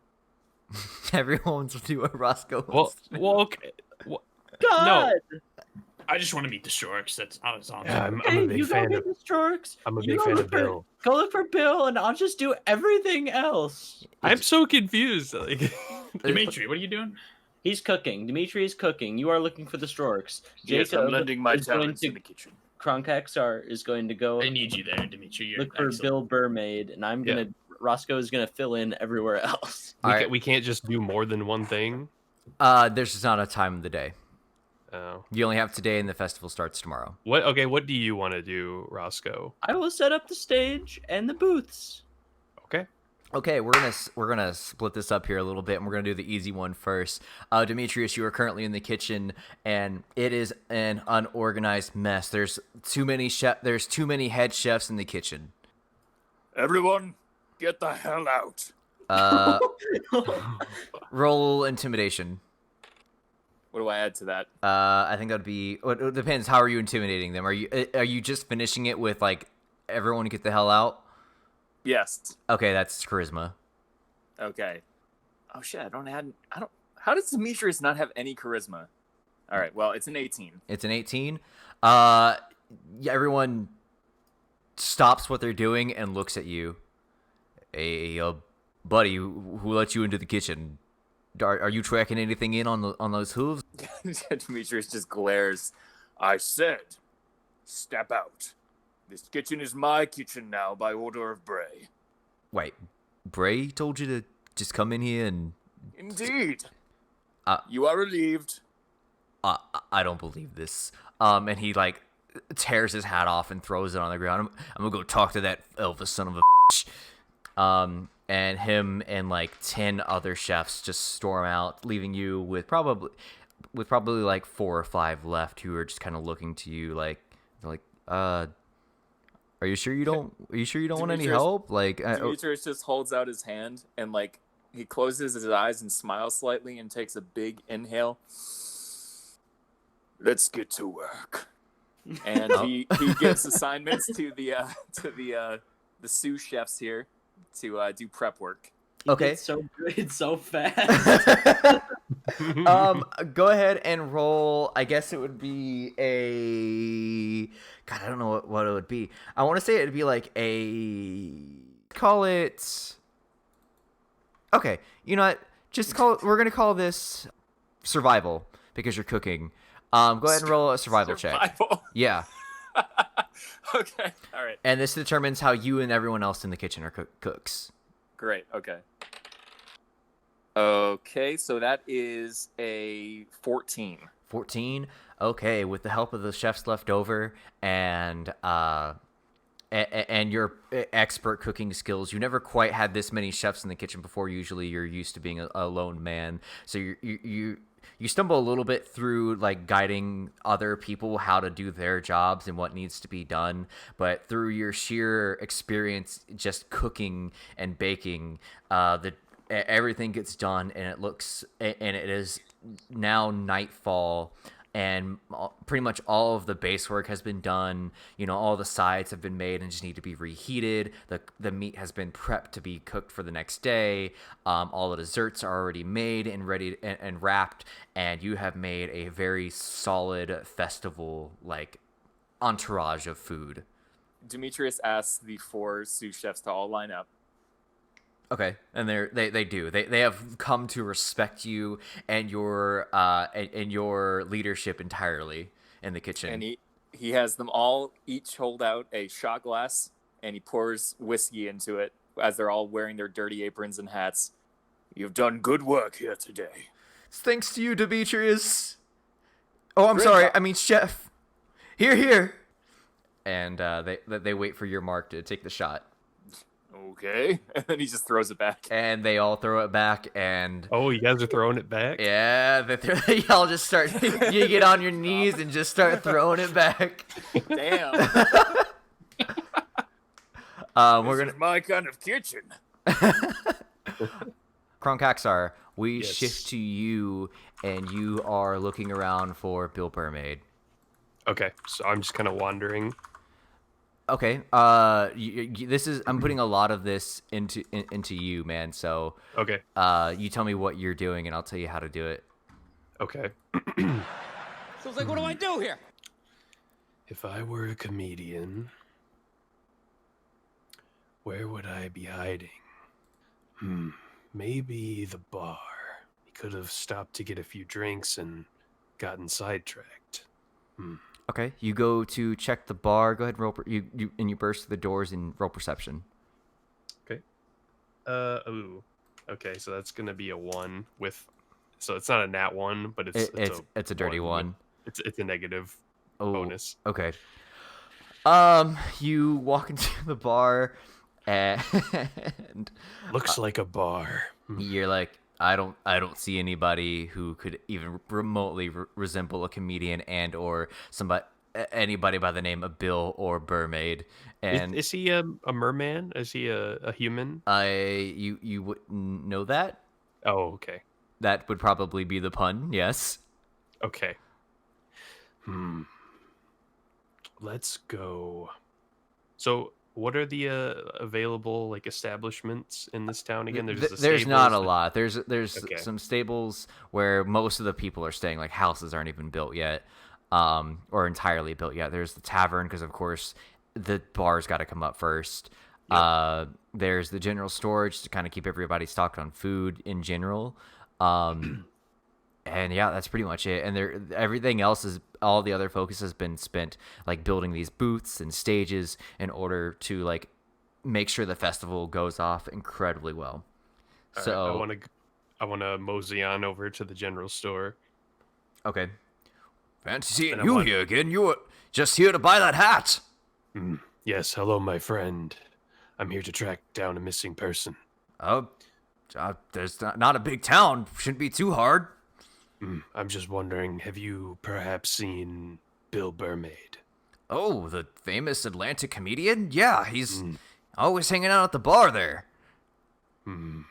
[SPEAKER 3] Everyone wants to do what Roscoe
[SPEAKER 4] Well,
[SPEAKER 3] wants to do.
[SPEAKER 4] well, okay.
[SPEAKER 1] God.
[SPEAKER 5] I just want to meet the Storks. That's all.
[SPEAKER 4] Yeah, I'm
[SPEAKER 1] Okay,
[SPEAKER 4] a big
[SPEAKER 1] you
[SPEAKER 4] fan
[SPEAKER 1] go
[SPEAKER 4] of.
[SPEAKER 1] get the Storks.
[SPEAKER 4] I'm a
[SPEAKER 1] You
[SPEAKER 4] big
[SPEAKER 1] go
[SPEAKER 4] fan
[SPEAKER 1] look
[SPEAKER 4] of
[SPEAKER 1] for-
[SPEAKER 4] Bill.
[SPEAKER 1] Go look for Bill, and I'll just do everything else.
[SPEAKER 4] I'm so confused. Like,
[SPEAKER 5] Dimitri, what are you doing?
[SPEAKER 1] He's cooking. Dimitri is cooking. You are looking for the Storks.
[SPEAKER 2] Yes, I'm lending my
[SPEAKER 1] is going
[SPEAKER 2] talents
[SPEAKER 1] to-
[SPEAKER 2] in the kitchen.
[SPEAKER 1] Kronkaxar is going to go
[SPEAKER 5] I need you there, Dimitri. You're
[SPEAKER 1] look for
[SPEAKER 5] excellent.
[SPEAKER 1] Bill Burmaid, and I'm gonna. Roscoe is gonna fill in everywhere else.
[SPEAKER 4] we can't just do more than one thing.
[SPEAKER 3] There's just not a time of the day.
[SPEAKER 4] Oh.
[SPEAKER 3] You only have today, and the festival starts tomorrow.
[SPEAKER 4] What? Okay. What do you want to do, Roscoe?
[SPEAKER 1] I will set up the stage and the booths.
[SPEAKER 4] Okay.
[SPEAKER 3] Okay, we're gonna split this up here a little bit, and we're gonna do the easy one first. Demetrius, you are currently in the kitchen, and it is an unorganized mess. There's too many head chefs in the kitchen.
[SPEAKER 2] Everyone, get the hell out.
[SPEAKER 3] Roll intimidation.
[SPEAKER 2] What do I add to that?
[SPEAKER 3] I think that'd be. It depends. How are you intimidating them? Are you just finishing it with everyone get the hell out?
[SPEAKER 2] Yes.
[SPEAKER 3] Okay, that's charisma.
[SPEAKER 2] Okay. Oh shit! I don't. How does Demetrius not have any charisma? All right. Well, it's an 18.
[SPEAKER 3] It's an 18. Yeah, everyone stops what they're doing and looks at you. Hey, buddy, who let you into the kitchen? Are you tracking anything in on those hooves?
[SPEAKER 2] Demetrius just glares. I said, step out. This kitchen is my kitchen now by order of Bray.
[SPEAKER 3] Wait, Bray told you to just come in here and...
[SPEAKER 2] Indeed.
[SPEAKER 3] You
[SPEAKER 2] are relieved.
[SPEAKER 3] I don't believe this. And he tears his hat off and throws it on the ground. I'm gonna go talk to that Elvis son of a bitch. And him and 10 other chefs just storm out, leaving you with probably 4 or 5 left who are just kind of looking to you are you sure you don't want any help?
[SPEAKER 2] Demetrius just holds out his hand and he closes his eyes and smiles slightly and takes a big inhale. Let's get to work. and he gives assignments to the sous chefs here to do prep work.
[SPEAKER 1] He
[SPEAKER 3] Okay.
[SPEAKER 1] gets so good so fast.
[SPEAKER 3] Go ahead and roll. I guess it would be a. God, I don't know what it would be. I want to say it'd be like a. Call it. Okay, you know what? Just call it. We're gonna call this survival because you're cooking. Go ahead and roll a survival check. Yeah.
[SPEAKER 2] Okay. All right.
[SPEAKER 3] And this determines how you and everyone else in the kitchen are cooks.
[SPEAKER 2] Great. Okay. Okay, so that is a 14.
[SPEAKER 3] 14. Okay, with the help of the chefs left over and your expert cooking skills, you never quite had this many chefs in the kitchen before. Usually, you're used to being a lone man, so you stumble a little bit through like guiding other people how to do their jobs and what needs to be done. But through your sheer experience just cooking and baking, everything gets done, and it is now nightfall, and pretty much all of the base work has been done. You know, all the sides have been made and just need to be reheated. The meat has been prepped to be cooked for the next day. All the desserts are already made and ready and wrapped, and you have made a very solid festival like entourage of food.
[SPEAKER 2] Demetrius asks the 4 sous chefs to all line up.
[SPEAKER 3] Okay, and they do. They have come to respect you and your leadership entirely in the kitchen.
[SPEAKER 2] And he has them all each hold out a shot glass, and he pours whiskey into it as they're all wearing their dirty aprons and hats. You've done good work here today.
[SPEAKER 3] It's thanks to you, Demetrius. Oh, I'm
[SPEAKER 2] Great
[SPEAKER 3] sorry.
[SPEAKER 2] job.
[SPEAKER 3] I mean, chef. Here. And they wait for your mark to take the shot.
[SPEAKER 2] Okay. And then he just throws it back.
[SPEAKER 3] And they all throw it back, and
[SPEAKER 4] Oh, you guys are throwing it back?
[SPEAKER 3] yeah, y'all just start. You get on your knees and just start throwing it back.
[SPEAKER 2] Damn.
[SPEAKER 3] We're gonna
[SPEAKER 2] my kind of kitchen.
[SPEAKER 3] Kronkaxar, we
[SPEAKER 4] Yes.
[SPEAKER 3] shift to you, and you are looking around for Bill Burmaid.
[SPEAKER 4] Okay, so I'm just kind of wandering.
[SPEAKER 3] Okay. This is. I'm putting a lot of this into you, man. So.
[SPEAKER 4] Okay.
[SPEAKER 3] You tell me what you're doing, and I'll tell you how to do it.
[SPEAKER 4] Okay.
[SPEAKER 6] So it's like, what do I do here?
[SPEAKER 4] If I were a comedian, where would I be hiding? Maybe the bar. He could have stopped to get a few drinks and gotten sidetracked.
[SPEAKER 3] Okay. You go to check the bar. Go ahead and roll. You burst through the doors and roll perception.
[SPEAKER 4] Okay. Ooh. Okay, so that's gonna be a 1 with. So it's not a nat 1, but
[SPEAKER 3] It's a dirty one.
[SPEAKER 4] It's a negative
[SPEAKER 3] Oh,
[SPEAKER 4] bonus.
[SPEAKER 3] Okay. You walk into the bar, and
[SPEAKER 4] Looks like a bar.
[SPEAKER 3] you're like, I don't see anybody who could even remotely resemble a comedian and or anybody by the name of Bill or Burmaid. And
[SPEAKER 4] Is he a merman? Is he a human?
[SPEAKER 3] you wouldn't know that.
[SPEAKER 4] Oh, okay.
[SPEAKER 3] That would probably be the pun. Yes.
[SPEAKER 4] Okay. Let's go. So, what are the available like establishments in this town again? There's
[SPEAKER 3] There's not a
[SPEAKER 4] stables.
[SPEAKER 3] lot. There's
[SPEAKER 4] Okay.
[SPEAKER 3] some stables where most of the people are staying. Like houses aren't even built yet, or entirely built yet. There's the tavern because of course the bar's got to come up first.
[SPEAKER 4] Yep.
[SPEAKER 3] There's the general storage to kind of keep everybody stocked on food in general. And yeah, that's pretty much it. And everything else all the other focus has been spent like building these booths and stages in order to like make sure the festival goes off incredibly well.
[SPEAKER 4] All
[SPEAKER 3] So
[SPEAKER 4] right, I want to mosey on over to the general store.
[SPEAKER 3] okay. Fancy seeing
[SPEAKER 4] And I
[SPEAKER 3] you
[SPEAKER 4] want-
[SPEAKER 3] here again. You were just here to buy that hat.
[SPEAKER 4] Yes, hello, my friend. I'm here to track down a missing person.
[SPEAKER 3] Oh, there's not a big town. Shouldn't be too hard.
[SPEAKER 4] I'm just wondering, have you perhaps seen Bill Burmaid?
[SPEAKER 3] Oh, the famous Atlantic comedian? Yeah, he's always hanging out at the bar there. You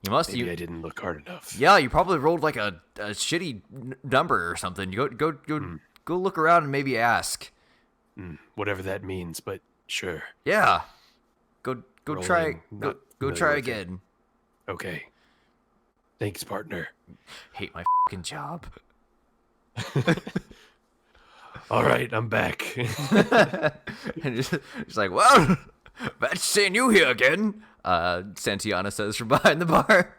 [SPEAKER 3] must.
[SPEAKER 4] Maybe I didn't look hard enough.
[SPEAKER 3] Yeah, you probably rolled like a shitty number or something. You go go look around and maybe ask.
[SPEAKER 4] Whatever that means, but sure.
[SPEAKER 3] Yeah. Go try
[SPEAKER 4] Rolling, not
[SPEAKER 3] go
[SPEAKER 4] familiar
[SPEAKER 3] try
[SPEAKER 4] with it.
[SPEAKER 3] again.
[SPEAKER 4] Okay. Thanks, partner.
[SPEAKER 3] Hate my fucking job.
[SPEAKER 4] All right, I'm back.
[SPEAKER 3] And just like, well, bad seeing you here again. Santiana says from behind the bar.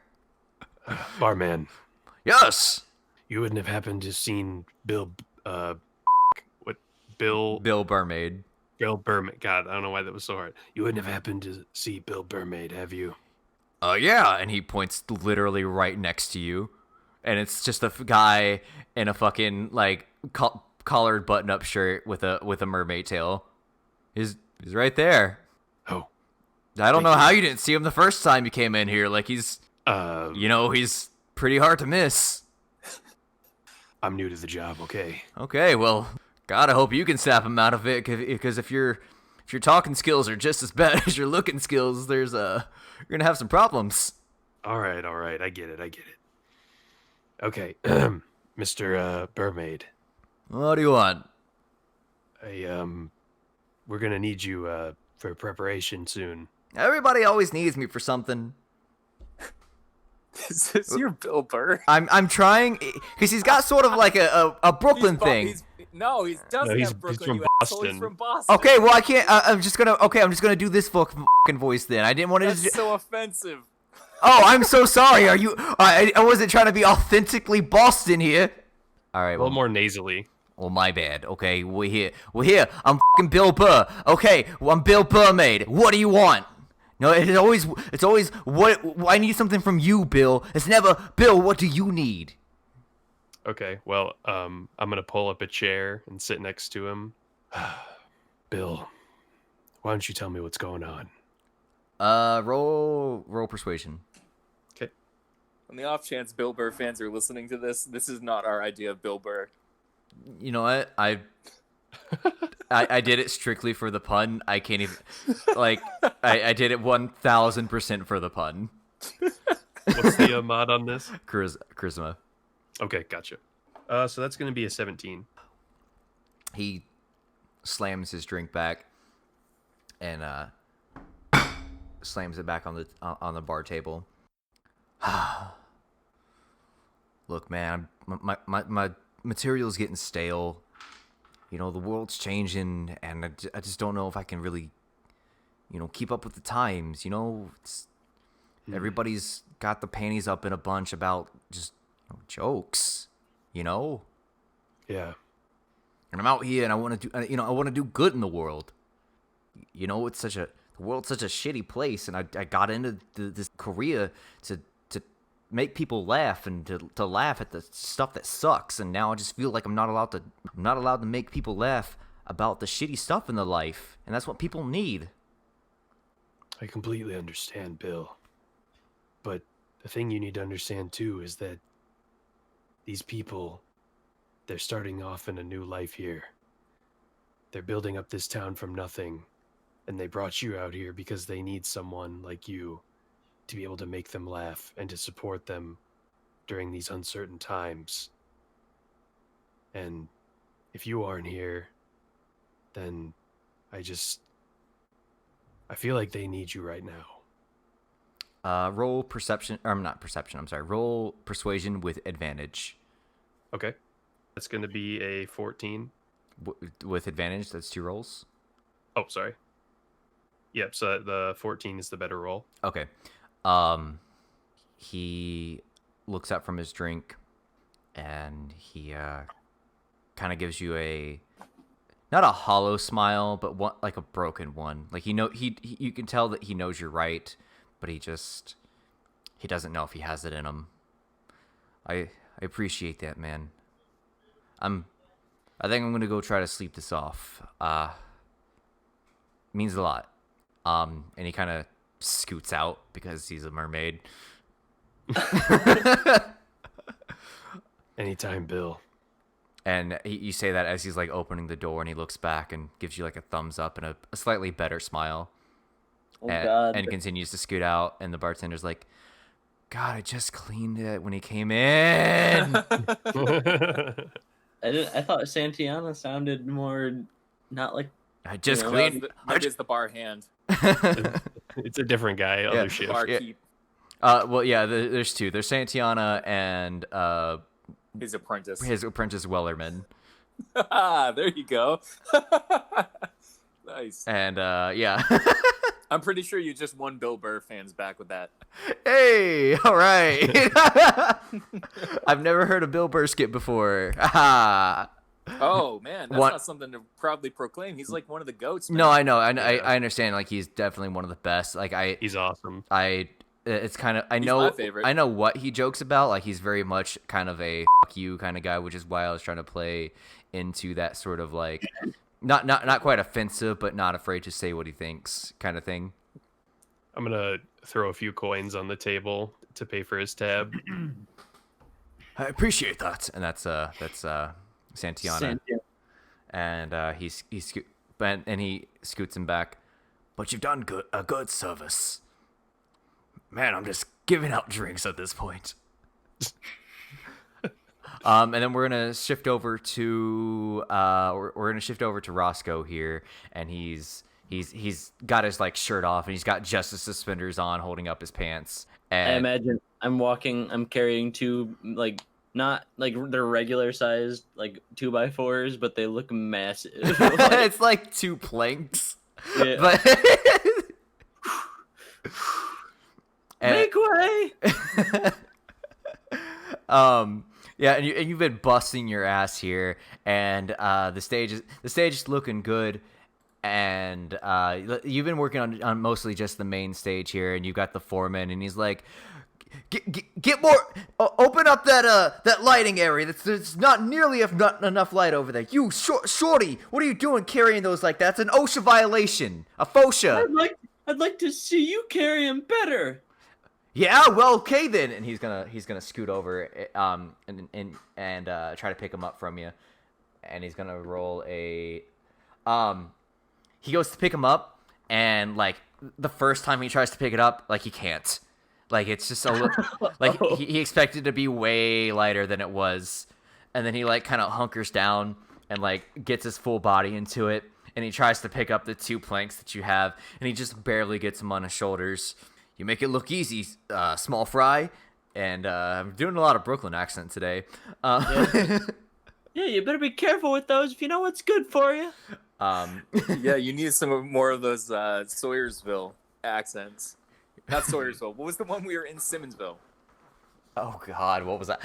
[SPEAKER 4] Barman,
[SPEAKER 3] Yes.
[SPEAKER 4] you wouldn't have happened to seen Bill, Bill
[SPEAKER 3] Barmaid.
[SPEAKER 4] Burmaid. God, I don't know why that was so hard. You wouldn't have happened to see Bill Burmaid, have you?
[SPEAKER 3] Yeah, and he points literally right next to you, and it's just a guy in a fucking like collared button-up shirt with a mermaid tail. He's right there.
[SPEAKER 4] Oh,
[SPEAKER 3] I don't
[SPEAKER 4] Thank
[SPEAKER 3] know
[SPEAKER 4] you.
[SPEAKER 3] how you didn't see him the first time you came in here. Like he's pretty hard to miss.
[SPEAKER 4] I'm new to the job. Okay.
[SPEAKER 3] Okay, well, God, I hope you can snap him out of it, because if your talking skills are just as bad as your looking skills, you're gonna have some problems.
[SPEAKER 4] All right. I get it. Okay, Mr. Burmaid.
[SPEAKER 3] What do you want?
[SPEAKER 4] We're gonna need you for preparation soon.
[SPEAKER 3] Everybody always needs me for something.
[SPEAKER 2] Is this your Bill Burr?
[SPEAKER 3] I'm trying, because he's got sort of like a Brooklyn thing.
[SPEAKER 2] He doesn't
[SPEAKER 4] he's
[SPEAKER 2] have Brooklyn.
[SPEAKER 4] from
[SPEAKER 2] You asshole. He's
[SPEAKER 4] Boston.
[SPEAKER 2] from Boston.
[SPEAKER 3] Okay, well I can't. I'm just gonna do this fucking voice then. I didn't want to.
[SPEAKER 2] That's so offensive.
[SPEAKER 3] Oh, I'm so sorry. Are you? I wasn't trying to be authentically Boston here. All right.
[SPEAKER 4] A little more nasally.
[SPEAKER 3] Well, my bad. Okay, we're here. I'm fucking Bill Burr. Okay, well, I'm Bill Burmaid. What do you want? No, it's always what I need something from you, Bill. It's never Bill. What do you need?
[SPEAKER 4] Okay, well, I'm gonna pull up a chair and sit next to him. Bill, why don't you tell me what's going on?
[SPEAKER 3] Roll persuasion.
[SPEAKER 4] Okay.
[SPEAKER 2] On the off chance Bill Burr fans are listening to this, this is not our idea of Bill Burr.
[SPEAKER 3] You know what? I did it strictly for the pun. I can't even I did it 1000% for the pun.
[SPEAKER 4] What's the mod on this?
[SPEAKER 3] Charisma.
[SPEAKER 4] Okay, gotcha. So that's gonna be a 17.
[SPEAKER 3] He slams his drink back and slams it back on the bar table. Look, man, my material's getting stale. You know, the world's changing, and I just don't know if I can really, keep up with the times. Everybody's got the panties up in a bunch about just jokes,
[SPEAKER 4] Yeah.
[SPEAKER 3] And I'm out here, and I want to do, I want to do good in the world. The world's such a shitty place, and I got into this career to make people laugh and to laugh at the stuff that sucks, and now I just feel like I'm not allowed to make people laugh about the shitty stuff in their life, and that's what people need.
[SPEAKER 4] I completely understand, Bill. But the thing you need to understand too is that these people, they're starting off in a new life here. They're building up this town from nothing, and they brought you out here because they need someone like you to be able to make them laugh and to support them during these uncertain times. And if you aren't here, then I feel like they need you right now.
[SPEAKER 3] Roll perception, or not perception, I'm sorry. Roll persuasion with advantage.
[SPEAKER 4] Okay. That's going to be a 14.
[SPEAKER 3] With advantage, that's 2 rolls.
[SPEAKER 4] Oh, sorry. Yep, so the 14 is the better roll.
[SPEAKER 3] Okay. He looks up from his drink, and he kind of gives you not a hollow smile, but like a broken one. Like you can tell that he knows you're right, but he doesn't know if he has it in him. I appreciate that, man. I think I'm gonna go try to sleep this off. Means a lot. And he kind of scoots out because he's a mermaid.
[SPEAKER 4] Anytime, Bill.
[SPEAKER 3] And you say that as he's like opening the door, and he looks back and gives you like a thumbs up and a slightly better smile.
[SPEAKER 1] Oh, God.
[SPEAKER 3] And continues to scoot out, and the bartender's like, God, I just cleaned it when he came in.
[SPEAKER 1] I thought Santiana sounded more not like
[SPEAKER 3] I just
[SPEAKER 1] You know,
[SPEAKER 3] cleaned.
[SPEAKER 2] Maybe it's the bar hand.
[SPEAKER 4] It's a different guy. Other shift.
[SPEAKER 2] Bar
[SPEAKER 3] Yeah.
[SPEAKER 2] keep.
[SPEAKER 3] Well, yeah. There's two. There's Santiana and
[SPEAKER 2] His apprentice.
[SPEAKER 3] his apprentice Wellerman.
[SPEAKER 2] There you go. Nice.
[SPEAKER 3] And yeah.
[SPEAKER 2] I'm pretty sure you just won Bill Burr fans back with that.
[SPEAKER 3] Hey, all right. I've never heard a Bill Burr skit before.
[SPEAKER 2] Oh man, that's
[SPEAKER 3] What-
[SPEAKER 2] not something to proudly proclaim. He's like one of the goats. Man.
[SPEAKER 3] No, I know. I understand. Like he's definitely one of the best. Like
[SPEAKER 4] He's awesome.
[SPEAKER 3] it's kind of I
[SPEAKER 2] He's
[SPEAKER 3] know
[SPEAKER 2] my favorite.
[SPEAKER 3] I know what he jokes about. Like he's very much kind of a fuck you kind of guy, which is why I was trying to play into that sort of like not quite offensive, but not afraid to say what he thinks kind of thing.
[SPEAKER 4] I'm gonna throw a few coins on the table to pay for his tab.
[SPEAKER 3] I appreciate that, and that's Santiana. And he scoots him back. But you've done a good service. Man, I'm just giving out drinks at this point. And then we're gonna shift over to Roscoe here, and he's got his like shirt off, and he's got just his suspenders on, holding up his pants. And
[SPEAKER 1] I imagine I'm carrying two like not like they're regular sized like 2x4s, but they look massive.
[SPEAKER 3] it's like 2 planks.
[SPEAKER 1] Yeah.
[SPEAKER 3] But
[SPEAKER 1] Make way!
[SPEAKER 3] Yeah, and you've been busting your ass here, and the stage is looking good, and you've been working on mostly just the main stage here, and you've got the foreman, and he's like, get more, open up that lighting area. There's not nearly enough light over there. You shorty, what are you doing carrying those like that? That's an OSHA violation, a FOSHA.
[SPEAKER 1] I'd like to see you carry him better.
[SPEAKER 3] Yeah, well, okay then. And he's gonna scoot over, and try to pick him up from you, and he's gonna roll a, he goes to pick him up, and like the first time he tries to pick it up, like he can't, like it's just like he expected to be way lighter than it was, and then he like kind of hunkers down and like gets his full body into it, and he tries to pick up the 2 planks that you have, and he just barely gets them on his shoulders. You make it look easy, small fry, and I'm doing a lot of Brooklyn accent today.
[SPEAKER 1] Yeah, you better be careful with those if you know what's good for you.
[SPEAKER 2] Yeah, you need some more of those Sawyersville accents. Not Sawyersville. What was the one we were in Simmonsville?
[SPEAKER 3] Oh God, what was that?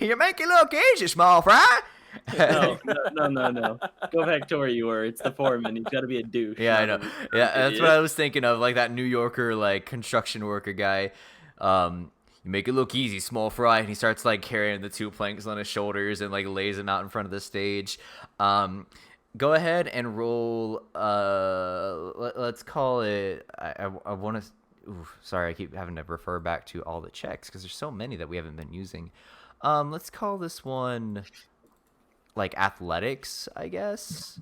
[SPEAKER 3] You make it look easy, small fry.
[SPEAKER 1] No. Go back to where you were. It's the foreman. He's got to be a douche.
[SPEAKER 3] Yeah, I know.
[SPEAKER 1] not a-
[SPEAKER 3] Yeah, that's
[SPEAKER 1] idiot.
[SPEAKER 3] what I was thinking of, like that New Yorker, like construction worker guy. You make it look easy, small fry, and he starts like carrying the 2 planks on his shoulders and like lays them out in front of the stage. Go ahead and roll. Let's call it. I want to. Sorry, I keep having to refer back to all the checks because there's so many that we haven't been using. Let's call this one like athletics, I guess.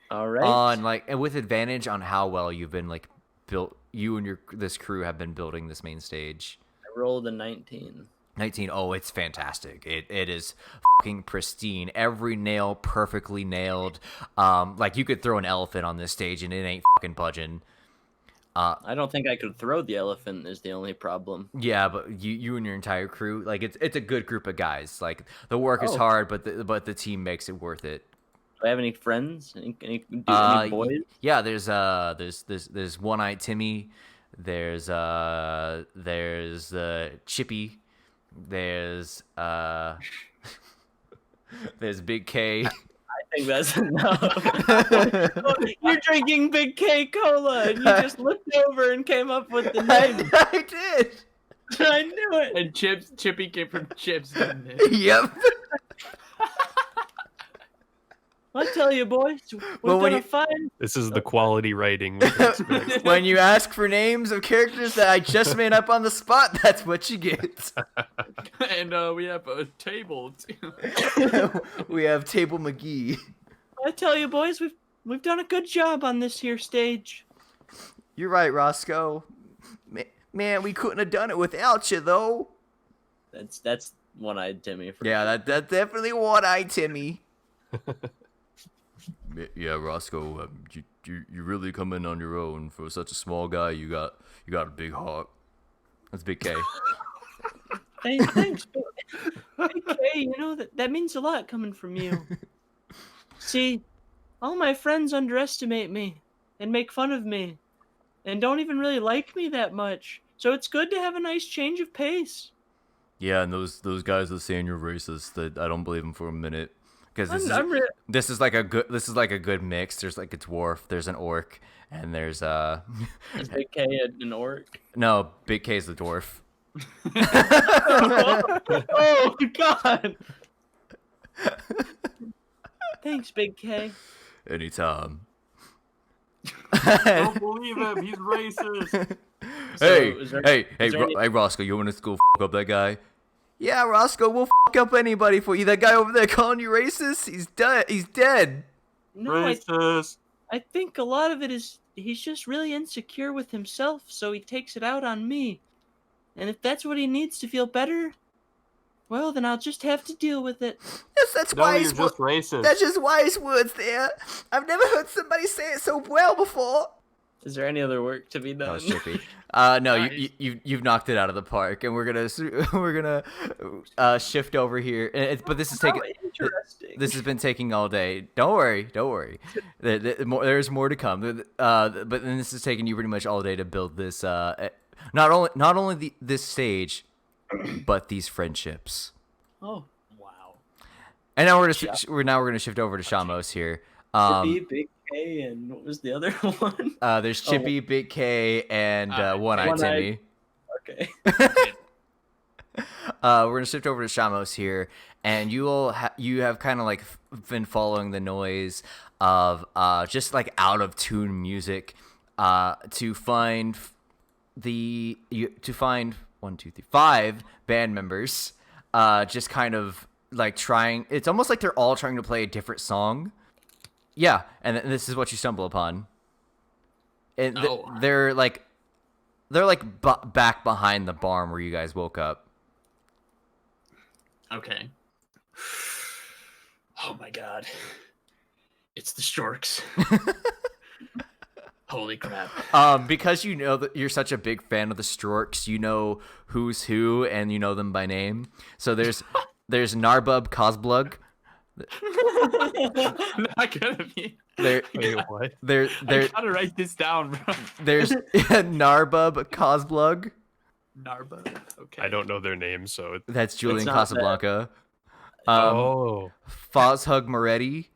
[SPEAKER 1] All right.
[SPEAKER 3] On like and with advantage on how well you've been like built. You and this crew have been building this main stage.
[SPEAKER 1] I rolled a 19.
[SPEAKER 3] 19. Oh, it's fantastic. It is fucking pristine. Every nail perfectly nailed. Like you could throw an elephant on this stage and it ain't fucking budging.
[SPEAKER 1] I don't think I could throw the elephant is the only problem.
[SPEAKER 3] Yeah, but you and your entire crew, like it's a good group of guys. Like the work is
[SPEAKER 1] Oh.
[SPEAKER 3] hard, but the team makes it worth it.
[SPEAKER 1] Do I have any friends? Any boys?
[SPEAKER 3] Yeah, there's One-Eyed Timmy. There's Chippy. There's there's Big K.
[SPEAKER 1] I think that's enough. You're drinking Big K Cola, and you just looked over and came up with the name.
[SPEAKER 3] I did.
[SPEAKER 1] I knew it.
[SPEAKER 5] And Chippy came from Chips, didn't it?
[SPEAKER 3] Yep.
[SPEAKER 1] I tell you, boys, we're
[SPEAKER 3] Well, when
[SPEAKER 1] gonna
[SPEAKER 3] you-
[SPEAKER 1] find.
[SPEAKER 4] This is the quality writing we can expect.
[SPEAKER 3] When you ask for names of characters that I just made up on the spot, that's what you get.
[SPEAKER 5] And we have a table too.
[SPEAKER 3] We have Table McGee.
[SPEAKER 1] I tell you, boys, we've done a good job on this here stage.
[SPEAKER 3] You're right, Roscoe. Man, we couldn't have done it without you, though.
[SPEAKER 1] That's One-eyed Timmy. For
[SPEAKER 3] Yeah,
[SPEAKER 1] sure.
[SPEAKER 3] that's definitely one-eyed Timmy. Yeah, Roscoe, you really come in on your own for such a small guy. You got a big heart. That's Big K.
[SPEAKER 1] Hey, thanks. Big K, you know that means a lot coming from you. See, all my friends underestimate me and make fun of me and don't even really like me that much. So it's good to have a nice change of pace.
[SPEAKER 3] Yeah, and those guys that saying you're racist, that I don't believe them for a minute. Because this is like a good mix. There's like a dwarf, there's an orc, and there's
[SPEAKER 1] Is Big K an orc?
[SPEAKER 3] no, Big K's the dwarf.
[SPEAKER 1] Oh God! Thanks, Big K.
[SPEAKER 3] Anytime.
[SPEAKER 5] Don't believe him. He's racist.
[SPEAKER 3] Hey, Roscoe, you want us to go f up that guy? Yeah, Roscoe, we'll f up anybody for you. That guy over there calling you racist, he's dead.
[SPEAKER 1] No,
[SPEAKER 5] Racist.
[SPEAKER 1] I think a lot of it is he's just really insecure with himself, so he takes it out on me. And if that's what he needs to feel better, well, then I'll just have to deal with it.
[SPEAKER 3] Yes, that's
[SPEAKER 5] No, you're just racist.
[SPEAKER 3] That's just wise words there. I've never heard somebody say it so well before.
[SPEAKER 1] Is there any other work to be done?
[SPEAKER 3] Oh, Chippy. No, you've knocked it out of the park, and we're gonna shift over here. But this is taking.
[SPEAKER 1] Interesting.
[SPEAKER 3] This has been taking all day. Don't worry. There's more to come. But then this is taking you pretty much all day to build this. Not only this stage, but these friendships.
[SPEAKER 1] Oh,
[SPEAKER 5] Wow.
[SPEAKER 3] And now we're gonna shift over to Shamos here.
[SPEAKER 1] Chippy, Big K, and what was the other one?
[SPEAKER 3] There's Chippy, Big K, and One-Eyed
[SPEAKER 1] One-Eyed.
[SPEAKER 3] Timmy.
[SPEAKER 1] Okay.
[SPEAKER 3] We're gonna shift over to Shamos here, and you have kind of like been following the noise of just like out of tune music to find five band members just kind of like trying. It's almost like they're all trying to play a different song. Yeah, and this is what you stumble upon. And they're back behind the barn where you guys woke up.
[SPEAKER 5] Okay. Oh my God. It's the Storks. Holy crap.
[SPEAKER 3] Because you know that you're such a big fan of the Storks, you know who's who and you know them by name. So there's Narbub Cosblug.
[SPEAKER 5] Not gonna be.
[SPEAKER 4] Wait, what?
[SPEAKER 3] I
[SPEAKER 5] gotta write this down, bro.
[SPEAKER 3] There's Narbub Cosblug.
[SPEAKER 5] Narba. Okay.
[SPEAKER 4] I don't know their names, so
[SPEAKER 3] That's Julian
[SPEAKER 1] not
[SPEAKER 3] Casablanca.
[SPEAKER 4] oh,
[SPEAKER 3] Fozhug Moretti.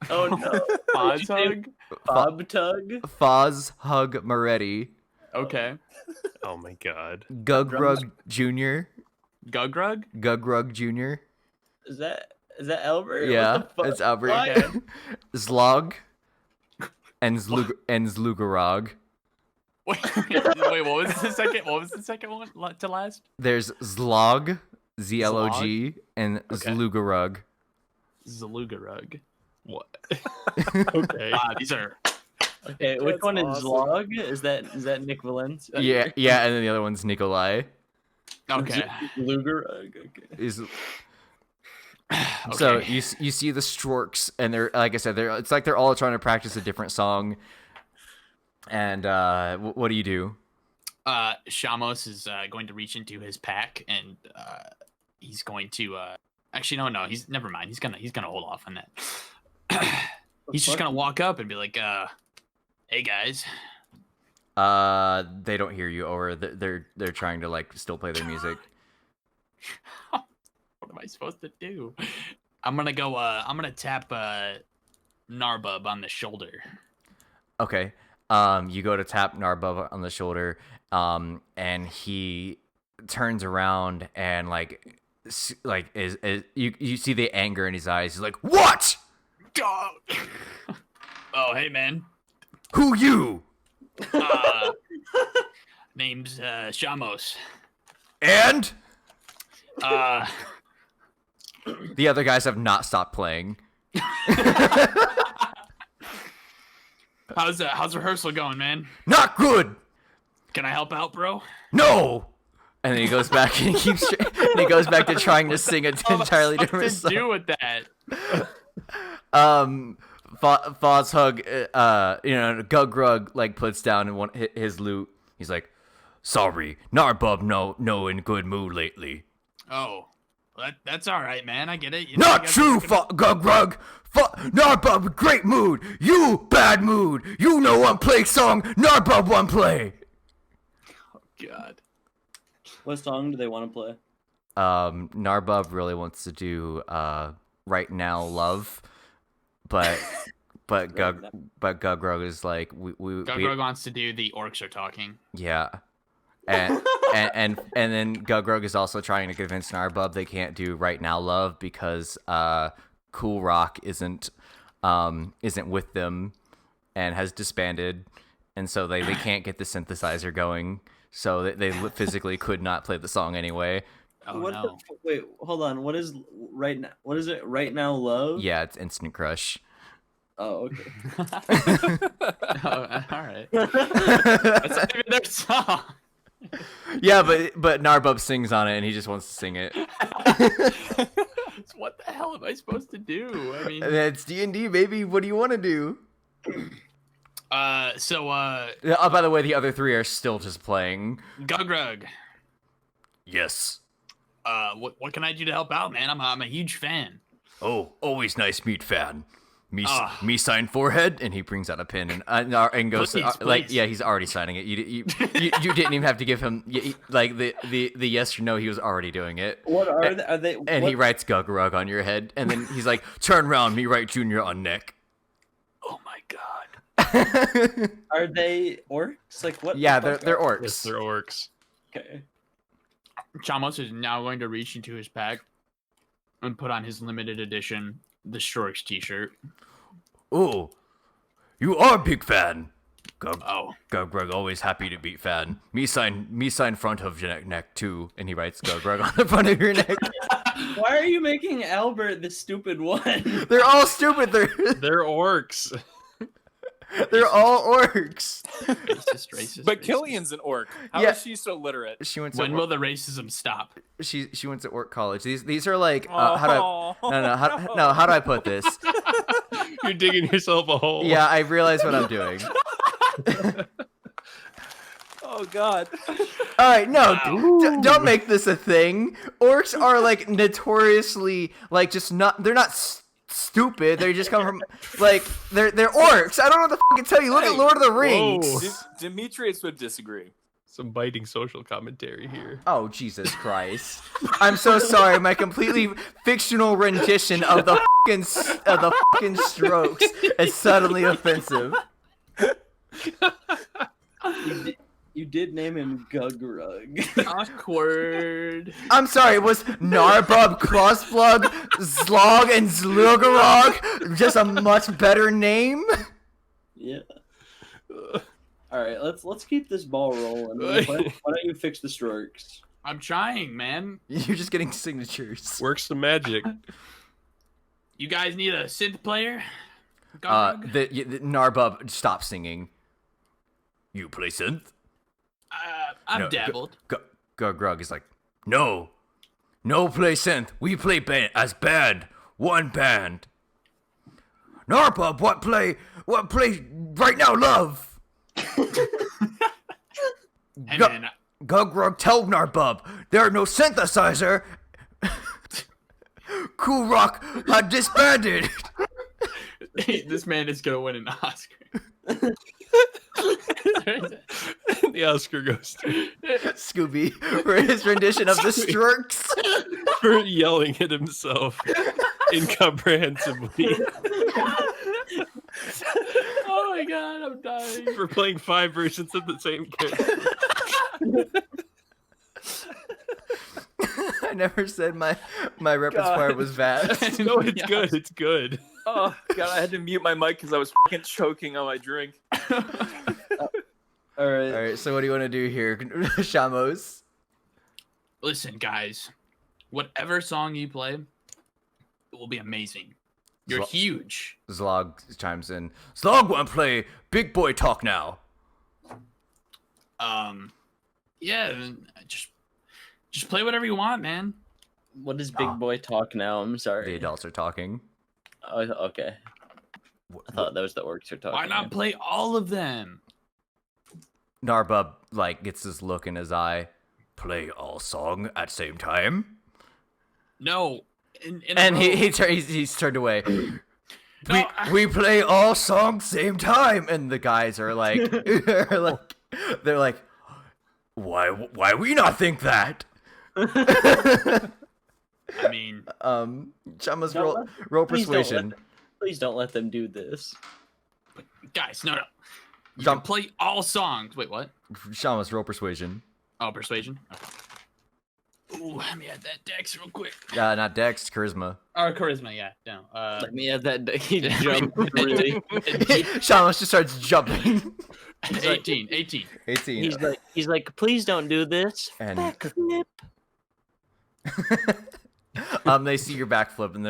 [SPEAKER 1] Oh no.
[SPEAKER 5] Fozhug?
[SPEAKER 1] Bob Tug.
[SPEAKER 3] Fozhug Moretti.
[SPEAKER 5] Okay.
[SPEAKER 4] oh my God.
[SPEAKER 3] Gugrug Jr.
[SPEAKER 5] Gugrug?
[SPEAKER 3] Gugrug Jr.
[SPEAKER 1] Is that Albert?
[SPEAKER 3] Yeah,
[SPEAKER 1] What the fuck?
[SPEAKER 3] it's Albert.
[SPEAKER 1] Why?
[SPEAKER 3] Zlog and Zlugarog.
[SPEAKER 5] Wait, what was the second? What was the second one to last?
[SPEAKER 3] There's Zlog, ZLOG, and
[SPEAKER 5] Okay.
[SPEAKER 3] Zlugarug.
[SPEAKER 5] Zalugarug. What?
[SPEAKER 4] Okay.
[SPEAKER 5] These are.
[SPEAKER 1] Okay, which
[SPEAKER 2] That's
[SPEAKER 1] one is
[SPEAKER 2] awesome.
[SPEAKER 1] Zlog? Is that Nick Valence?
[SPEAKER 3] Yeah, and then the other one's Nikolai.
[SPEAKER 5] Okay.
[SPEAKER 1] Luger. Okay.
[SPEAKER 3] Is
[SPEAKER 5] Okay.
[SPEAKER 3] So you see the Storks, and they're like I said, it's like they're all trying to practice a different song. And what do you do?
[SPEAKER 5] Shamos is going to reach into his pack and he's going to actually no he's never mind. He's gonna hold off on that. He's just gonna walk up and be like, "Hey guys."
[SPEAKER 3] They don't hear you, or they're trying to like still play their music.
[SPEAKER 5] What am I supposed to do? I'm gonna go. I'm gonna tap Narbub on the shoulder.
[SPEAKER 3] Okay. You go to tap Narbub on the shoulder, and he turns around and is you see the anger in his eyes. He's like, "What?
[SPEAKER 5] Oh, hey man.
[SPEAKER 3] Who you?
[SPEAKER 5] Name's Shamos.
[SPEAKER 3] And
[SPEAKER 5] Uh,
[SPEAKER 3] the other guys have not stopped playing.
[SPEAKER 5] how's rehearsal going, man?
[SPEAKER 3] Not good.
[SPEAKER 5] Can I help out, bro?
[SPEAKER 3] No. And then he goes back and he goes back to trying to sing an entirely different
[SPEAKER 5] to
[SPEAKER 3] song.
[SPEAKER 5] do with that?
[SPEAKER 3] Fozhug, Gugrug like puts down his lute. He's like, "Sorry, Narbub no in good mood lately."
[SPEAKER 5] Oh, that's all right, man. I get it. You
[SPEAKER 3] Not
[SPEAKER 5] you
[SPEAKER 3] true,
[SPEAKER 5] gotta-
[SPEAKER 3] Gugrug. Narbub, great mood. You bad mood. You know one play song. Narbub one play.
[SPEAKER 5] Oh God.
[SPEAKER 1] What song do they want to play?
[SPEAKER 3] Narbub really wants to do Right Now Love, but Gugrug is like we
[SPEAKER 5] Gugrug wants to do the orcs are talking.
[SPEAKER 3] yeah. And then Gugrug is also trying to convince Narbub they can't do Right Now Love because Cool Rock isn't with them and has disbanded, and so they can't get the synthesizer going, so they physically could not play the song anyway.
[SPEAKER 5] Oh
[SPEAKER 1] What
[SPEAKER 5] no.
[SPEAKER 1] wait, hold on. What is right now? What is it? Right now, love.
[SPEAKER 3] Yeah, it's Instant Crush.
[SPEAKER 1] Oh, okay.
[SPEAKER 5] Oh, all right. That's not even their song.
[SPEAKER 3] Yeah, but Narbub sings on it, and he just wants to sing it.
[SPEAKER 5] What the hell am I supposed to do? I mean,
[SPEAKER 3] It's D&D, baby. What do you want to do?
[SPEAKER 5] uh,
[SPEAKER 3] Oh, by the way, the other three are still just playing.
[SPEAKER 5] Gugrug,
[SPEAKER 3] Yes.
[SPEAKER 5] what can I do to help out, man? I'm a huge fan.
[SPEAKER 3] Oh, always nice meet fan. Me
[SPEAKER 5] Ah.
[SPEAKER 3] me sign forehead, and he brings out a pen and goes
[SPEAKER 5] Please,
[SPEAKER 3] like,
[SPEAKER 5] please.
[SPEAKER 3] yeah, he's already signing it. You didn't even have to give him like the yes or no. He was already doing it.
[SPEAKER 1] What are they? Are they?
[SPEAKER 3] And
[SPEAKER 1] what,
[SPEAKER 3] he writes Gugrug on your head, and then he's like, turn around, me write Junior on neck.
[SPEAKER 5] Oh my God.
[SPEAKER 1] are they orcs? Like what?
[SPEAKER 3] Yeah,
[SPEAKER 1] the
[SPEAKER 3] they're
[SPEAKER 1] fuck
[SPEAKER 3] orcs.
[SPEAKER 4] Yes, they're orcs.
[SPEAKER 1] Okay.
[SPEAKER 5] Chamos is now going to reach into his pack and put on his limited edition The Storks t-shirt.
[SPEAKER 3] Oh, you are a big fan.
[SPEAKER 5] Oh.
[SPEAKER 3] Gugrug always happy to be fan. Me sign front of your neck too, and he writes Gugrug on the front of your neck.
[SPEAKER 1] Why are you making Albert the stupid one?
[SPEAKER 3] They're all stupid.
[SPEAKER 4] They're orcs.
[SPEAKER 3] They're all orcs.
[SPEAKER 5] Racist.
[SPEAKER 2] But Killian's an orc. How is
[SPEAKER 3] Yeah.
[SPEAKER 2] she so literate?
[SPEAKER 3] She went
[SPEAKER 5] When
[SPEAKER 3] to
[SPEAKER 5] will the racism stop?
[SPEAKER 3] she went to orc college. These are like how do I put this?
[SPEAKER 4] You're digging yourself a hole.
[SPEAKER 3] Yeah, I realize what I'm doing.
[SPEAKER 2] Oh God.
[SPEAKER 3] All right, no,
[SPEAKER 5] Wow.
[SPEAKER 3] don't make this a thing. Orcs are like notoriously like just not. They're not stupid. They just come from like they're orcs. I don't know what to fucking tell you. Look at
[SPEAKER 2] Hey,
[SPEAKER 3] Lord of the Rings.
[SPEAKER 4] whoa.
[SPEAKER 2] Demetrius would disagree.
[SPEAKER 4] Some biting social commentary here.
[SPEAKER 3] Oh Jesus Christ! I'm so sorry. My completely fictional rendition of the fucking Strokes is suddenly offensive.
[SPEAKER 1] You did name him Gugrug.
[SPEAKER 5] Awkward.
[SPEAKER 3] I'm sorry. Was Narbub, Crossplug, Zlog, and Zlugarog just a much better name?
[SPEAKER 1] Yeah. All right, let's keep this ball rolling. Why don't you fix the strokes?
[SPEAKER 5] I'm trying, man.
[SPEAKER 3] You're just getting signatures.
[SPEAKER 4] Works the magic.
[SPEAKER 5] You guys need a synth player? Gugrug?
[SPEAKER 3] The Narbub, stop singing. You play synth?
[SPEAKER 5] I've
[SPEAKER 3] No,
[SPEAKER 5] dabbled.
[SPEAKER 3] Grug is like, no play synth. We play as band, one band. Narbub, what play right now, love.
[SPEAKER 5] Hey, man,
[SPEAKER 3] Gugrug, tell Narbub there are no synthesizer. Cool Rock disbanded.
[SPEAKER 5] this man is gonna win an Oscar.
[SPEAKER 4] The Oscar goes to
[SPEAKER 3] Scooby for his rendition of the Strokes.
[SPEAKER 4] for yelling at himself incomprehensibly.
[SPEAKER 5] Oh my God, I'm dying.
[SPEAKER 4] For playing 5 versions of the same character.
[SPEAKER 3] I never said my repertoire was vast.
[SPEAKER 4] No, it's good. It's good.
[SPEAKER 2] Oh God, I had to mute my mic because I was fucking choking on my drink.
[SPEAKER 1] All right.
[SPEAKER 3] All right, so what do you want to do here, Shamos?
[SPEAKER 5] Listen, guys, whatever song you play, it will be amazing. You're
[SPEAKER 3] Zlo-
[SPEAKER 5] huge.
[SPEAKER 3] Zlog chimes in. Zlog want to play big boy talk now.
[SPEAKER 5] Yeah, just Just play whatever you want, man.
[SPEAKER 1] What does Big Boy talk now? I'm
[SPEAKER 3] The
[SPEAKER 1] sorry.
[SPEAKER 3] adults are talking.
[SPEAKER 1] Oh, okay. I thought that was the orcs are talking.
[SPEAKER 5] Why not play all of them?
[SPEAKER 3] Narbub like gets this look in his eye. Play all song at same time.
[SPEAKER 5] No.
[SPEAKER 3] And he's turned away.
[SPEAKER 5] No,
[SPEAKER 3] we play all songs same time, and the guys are like, they're like, why we not think that?
[SPEAKER 5] I mean,
[SPEAKER 3] Chama's
[SPEAKER 1] Don't
[SPEAKER 3] roll
[SPEAKER 1] please don't let
[SPEAKER 3] persuasion.
[SPEAKER 1] Please don't let them do this.
[SPEAKER 5] guys, no. You
[SPEAKER 3] Jump.
[SPEAKER 5] can play all songs. Wait, what?
[SPEAKER 3] Shama's roll persuasion.
[SPEAKER 5] Oh, persuasion. Okay. Ooh, let me add that dex real quick.
[SPEAKER 3] Not Dex, charisma.
[SPEAKER 5] Or charisma, yeah. No.
[SPEAKER 1] Let me have that. He jumped really.
[SPEAKER 3] Shama just starts jumping.
[SPEAKER 5] 18.
[SPEAKER 3] 18.
[SPEAKER 1] He's like, please don't do this.
[SPEAKER 3] And-
[SPEAKER 1] Backflip.
[SPEAKER 3] They see your backflip, and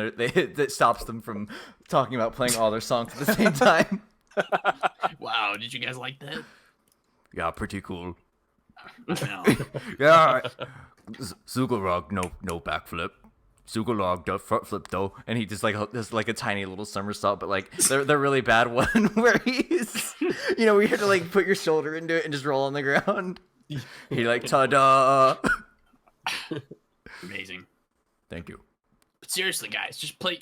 [SPEAKER 3] that stops them from talking about playing all their songs at the same time.
[SPEAKER 5] Wow, did you guys like that?
[SPEAKER 3] Yeah, pretty cool.
[SPEAKER 5] I know.
[SPEAKER 3] Yeah, Zugalrog, no backflip. Zugalrog does front flip though, and he just does like a tiny little somersault, but like the really bad one where he's, where you have to like put your shoulder into it and just roll on the ground. He like ta-da.
[SPEAKER 5] Amazing.
[SPEAKER 3] Thank you.
[SPEAKER 5] But seriously, guys, just play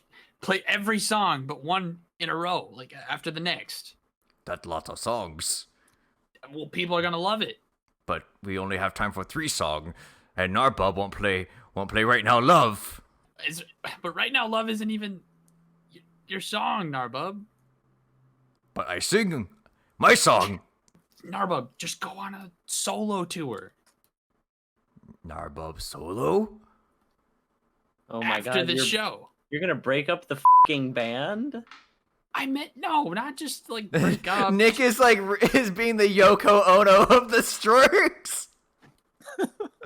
[SPEAKER 5] every song, but one in a row, like after the next.
[SPEAKER 3] That's lots of songs,
[SPEAKER 5] Well, people are gonna love it.
[SPEAKER 3] but we only have time for 3 songs, and Narbub won't play Right Now Love.
[SPEAKER 5] But right now, love isn't even your song, Narbub.
[SPEAKER 3] But I sing my song.
[SPEAKER 5] Narbub, just go on a solo tour.
[SPEAKER 3] Narbub solo?
[SPEAKER 1] Oh my
[SPEAKER 5] after
[SPEAKER 1] god!
[SPEAKER 5] the
[SPEAKER 1] You're,
[SPEAKER 5] show.
[SPEAKER 1] you're gonna break up the fucking band?
[SPEAKER 5] I meant no, not just like break up.
[SPEAKER 3] Nick is being the Yoko Ono of the Strokes.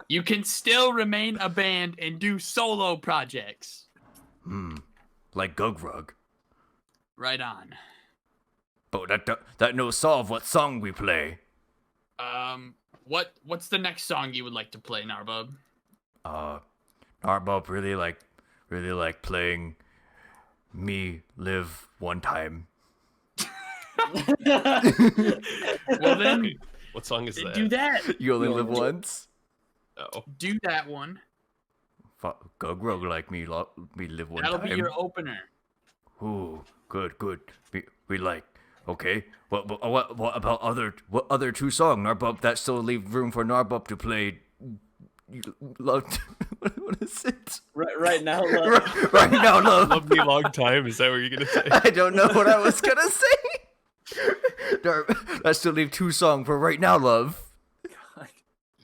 [SPEAKER 5] You can still remain a band and do solo projects.
[SPEAKER 3] Like Gugrug.
[SPEAKER 5] Right on.
[SPEAKER 3] But that no solve what song we play.
[SPEAKER 5] What's the next song you would like to play, Narbub?
[SPEAKER 3] Narbub really like playing Me Live One Time.
[SPEAKER 5] Well then,
[SPEAKER 4] What song is that?
[SPEAKER 5] do that.
[SPEAKER 3] You only live once.
[SPEAKER 4] Oh.
[SPEAKER 5] Do that one.
[SPEAKER 3] Gugrug like me live one
[SPEAKER 5] That'll
[SPEAKER 3] time.
[SPEAKER 5] be your opener.
[SPEAKER 3] Ooh, good. We like. Okay. What about other 2 songs, Narbub, that still leave room for Narbub to play? Love. What is it?
[SPEAKER 1] Right now, love.
[SPEAKER 3] Right Now Love.
[SPEAKER 4] Love me long time. Is that what you're gonna say?
[SPEAKER 3] I don't know what I was gonna say. That still leave 2 songs for Right Now Love.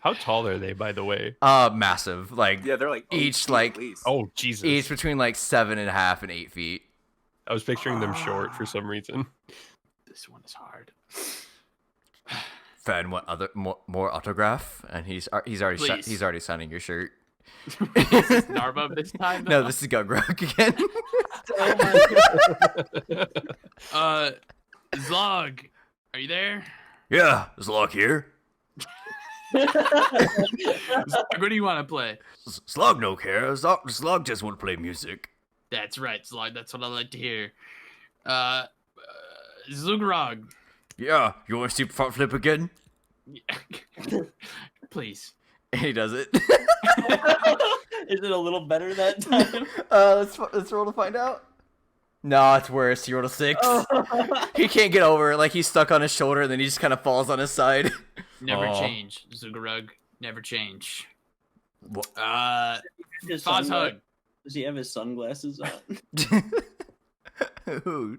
[SPEAKER 4] How tall are they, by the way?
[SPEAKER 3] Massive. Like
[SPEAKER 2] Yeah, they're like
[SPEAKER 3] each
[SPEAKER 2] 8 feet
[SPEAKER 3] like
[SPEAKER 2] at least.
[SPEAKER 4] Oh Jesus!
[SPEAKER 3] each between like 7.5 and 8 feet.
[SPEAKER 4] I was picturing them short for some reason.
[SPEAKER 5] This one is hard.
[SPEAKER 3] Fan, what other more autograph? And he's already
[SPEAKER 5] Please.
[SPEAKER 3] he's already signing your shirt.
[SPEAKER 5] This is Narbub this time.
[SPEAKER 3] No,
[SPEAKER 5] though?
[SPEAKER 3] this is Gugrug again.
[SPEAKER 5] Zlog, are you there?
[SPEAKER 3] Yeah, Slug here.
[SPEAKER 5] Zlog, what do you want to play?
[SPEAKER 3] Slug no care. Slug just want to play music.
[SPEAKER 5] That's right, Zlog. That's what I like to hear. Zugrog.
[SPEAKER 3] Yeah, you want to see front flip again?
[SPEAKER 5] Please.
[SPEAKER 3] And he does it.
[SPEAKER 1] Is it a little better that time?
[SPEAKER 3] Let's roll to find out. No, it's worse. He rolled a 6. He can't get over it. Like he's stuck on his shoulder, and then he just kind of falls on his side.
[SPEAKER 5] Never
[SPEAKER 3] Aw.
[SPEAKER 5] change, Zugrug. Never change.
[SPEAKER 3] What?
[SPEAKER 1] His
[SPEAKER 5] Foz
[SPEAKER 1] sungla-
[SPEAKER 5] Hug.
[SPEAKER 1] Does he have his sunglasses on?
[SPEAKER 3] Ooh.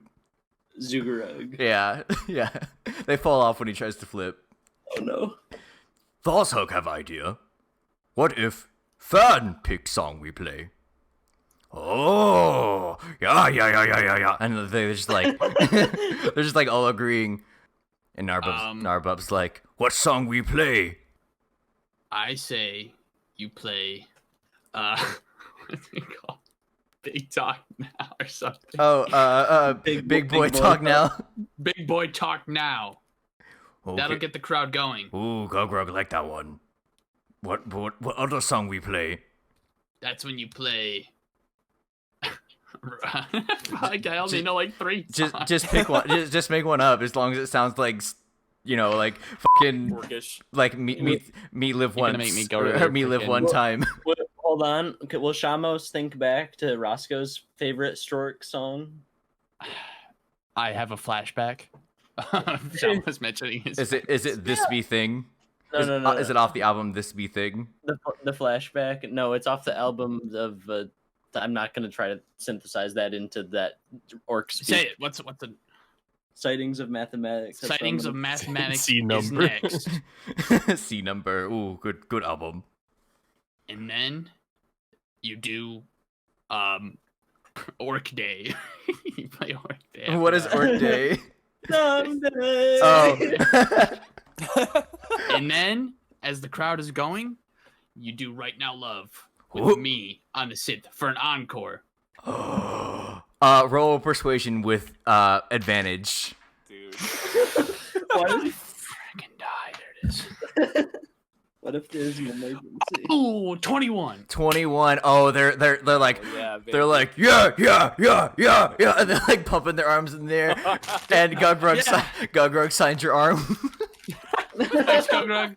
[SPEAKER 1] Zugarug.
[SPEAKER 3] Yeah. They fall off when he tries to flip.
[SPEAKER 1] Oh no.
[SPEAKER 3] Thoshook have idea. What if fan pick song we play? Oh, yeah. And they're just like, they're just like all agreeing. And Narbub's like, what song we play?
[SPEAKER 5] I say you play, what's it called? Big Talk Now or something.
[SPEAKER 3] Oh, big boy talk now.
[SPEAKER 5] Big Boy Talk Now.
[SPEAKER 3] Okay.
[SPEAKER 5] That'll get the crowd going.
[SPEAKER 3] Ooh, Gugrug like that one. What other song we play?
[SPEAKER 5] That's when you play. I only know like 3 songs.
[SPEAKER 3] Just pick one. Just make one up as long as it sounds like, like fucking
[SPEAKER 2] Orcish.
[SPEAKER 3] like me live
[SPEAKER 5] You're
[SPEAKER 3] once.
[SPEAKER 5] gonna make me go to
[SPEAKER 3] or
[SPEAKER 5] their
[SPEAKER 3] me live
[SPEAKER 5] frickin-
[SPEAKER 3] one time.
[SPEAKER 1] Hold on. Okay, will Shamos think back to Roscoe's favorite Stork song?
[SPEAKER 5] I have a flashback. Sean was mentioning his.
[SPEAKER 3] Is it This Be Thing?
[SPEAKER 1] No.
[SPEAKER 3] Is it off the album This Be Thing?
[SPEAKER 1] The flashback? No, it's off the album of. I'm not gonna try to synthesize that into that orc speak.
[SPEAKER 5] Say it. What's the
[SPEAKER 1] Sightings of Mathematics? That's what I'm
[SPEAKER 5] sightings of
[SPEAKER 1] gonna-
[SPEAKER 5] mathematics
[SPEAKER 4] C
[SPEAKER 5] is
[SPEAKER 4] number.
[SPEAKER 5] next,
[SPEAKER 3] C number. Ooh, good album.
[SPEAKER 5] and then you do, Orc Day. You play Orc Day.
[SPEAKER 3] What is Orc Day?
[SPEAKER 1] Someday.
[SPEAKER 3] Oh.
[SPEAKER 5] And then, as the crowd is going, you do Right Now Love with
[SPEAKER 3] Whoop.
[SPEAKER 5] me on the synth for an encore.
[SPEAKER 3] Roll persuasion with advantage.
[SPEAKER 2] Dude.
[SPEAKER 1] What if,
[SPEAKER 5] Freaking die. There it is.
[SPEAKER 1] what if there's an emergency?
[SPEAKER 5] Ooh, 21.
[SPEAKER 3] 21. Oh, they're like
[SPEAKER 2] Oh, yeah, baby.
[SPEAKER 3] they're like yeah, and they're like pumping their arms in the air. And Gugrug signs your arm.
[SPEAKER 5] Thanks, Gogrug.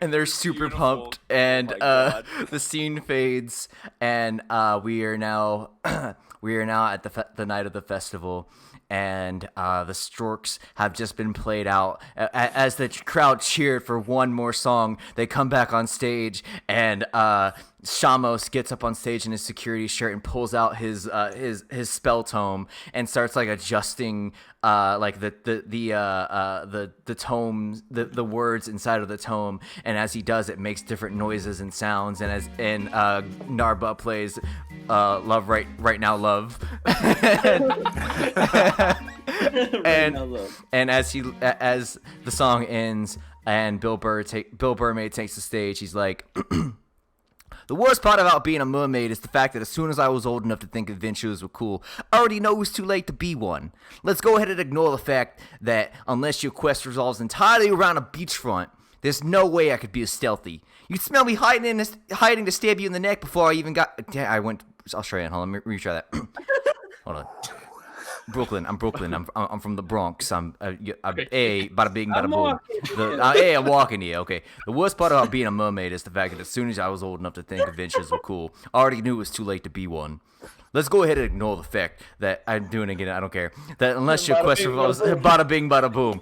[SPEAKER 3] And they're super
[SPEAKER 2] Beautiful.
[SPEAKER 3] pumped, and
[SPEAKER 2] Oh my God.
[SPEAKER 3] the scene fades, and we are now at the night of the festival, and the Storks have just been played out. As the crowd cheered for one more song, they come back on stage, and Shamos gets up on stage in his security shirt and pulls out his spell tome and starts like adjusting like the tomes, the words inside of the tome, and as he does, it makes different noises and sounds, and Narba plays Love Right Now Love. And as the song ends and Bill Burmaid takes the stage, he's like, the worst part about being a mermaid is the fact that as soon as I was old enough to think adventures were cool, I already know it was too late to be one. Let's go ahead and ignore the fact that unless your quest resolves entirely around a beachfront, there's no way I could be as stealthy. You'd smell me hiding to stab you in the neck before I even got... I'll show you. Hold on, let me retry that. Hold on. Brooklyn. I'm from the Bronx. I'm bada bing, bada boom. I'm walking here. Okay. The worst part about being a mermaid is the fact that as soon as I was old enough to think adventures were cool, I already knew it was too late to be one. Let's go ahead and ignore the fact that I'm doing it again. I don't care. That unless your quest revolves, bada bing, bada boom.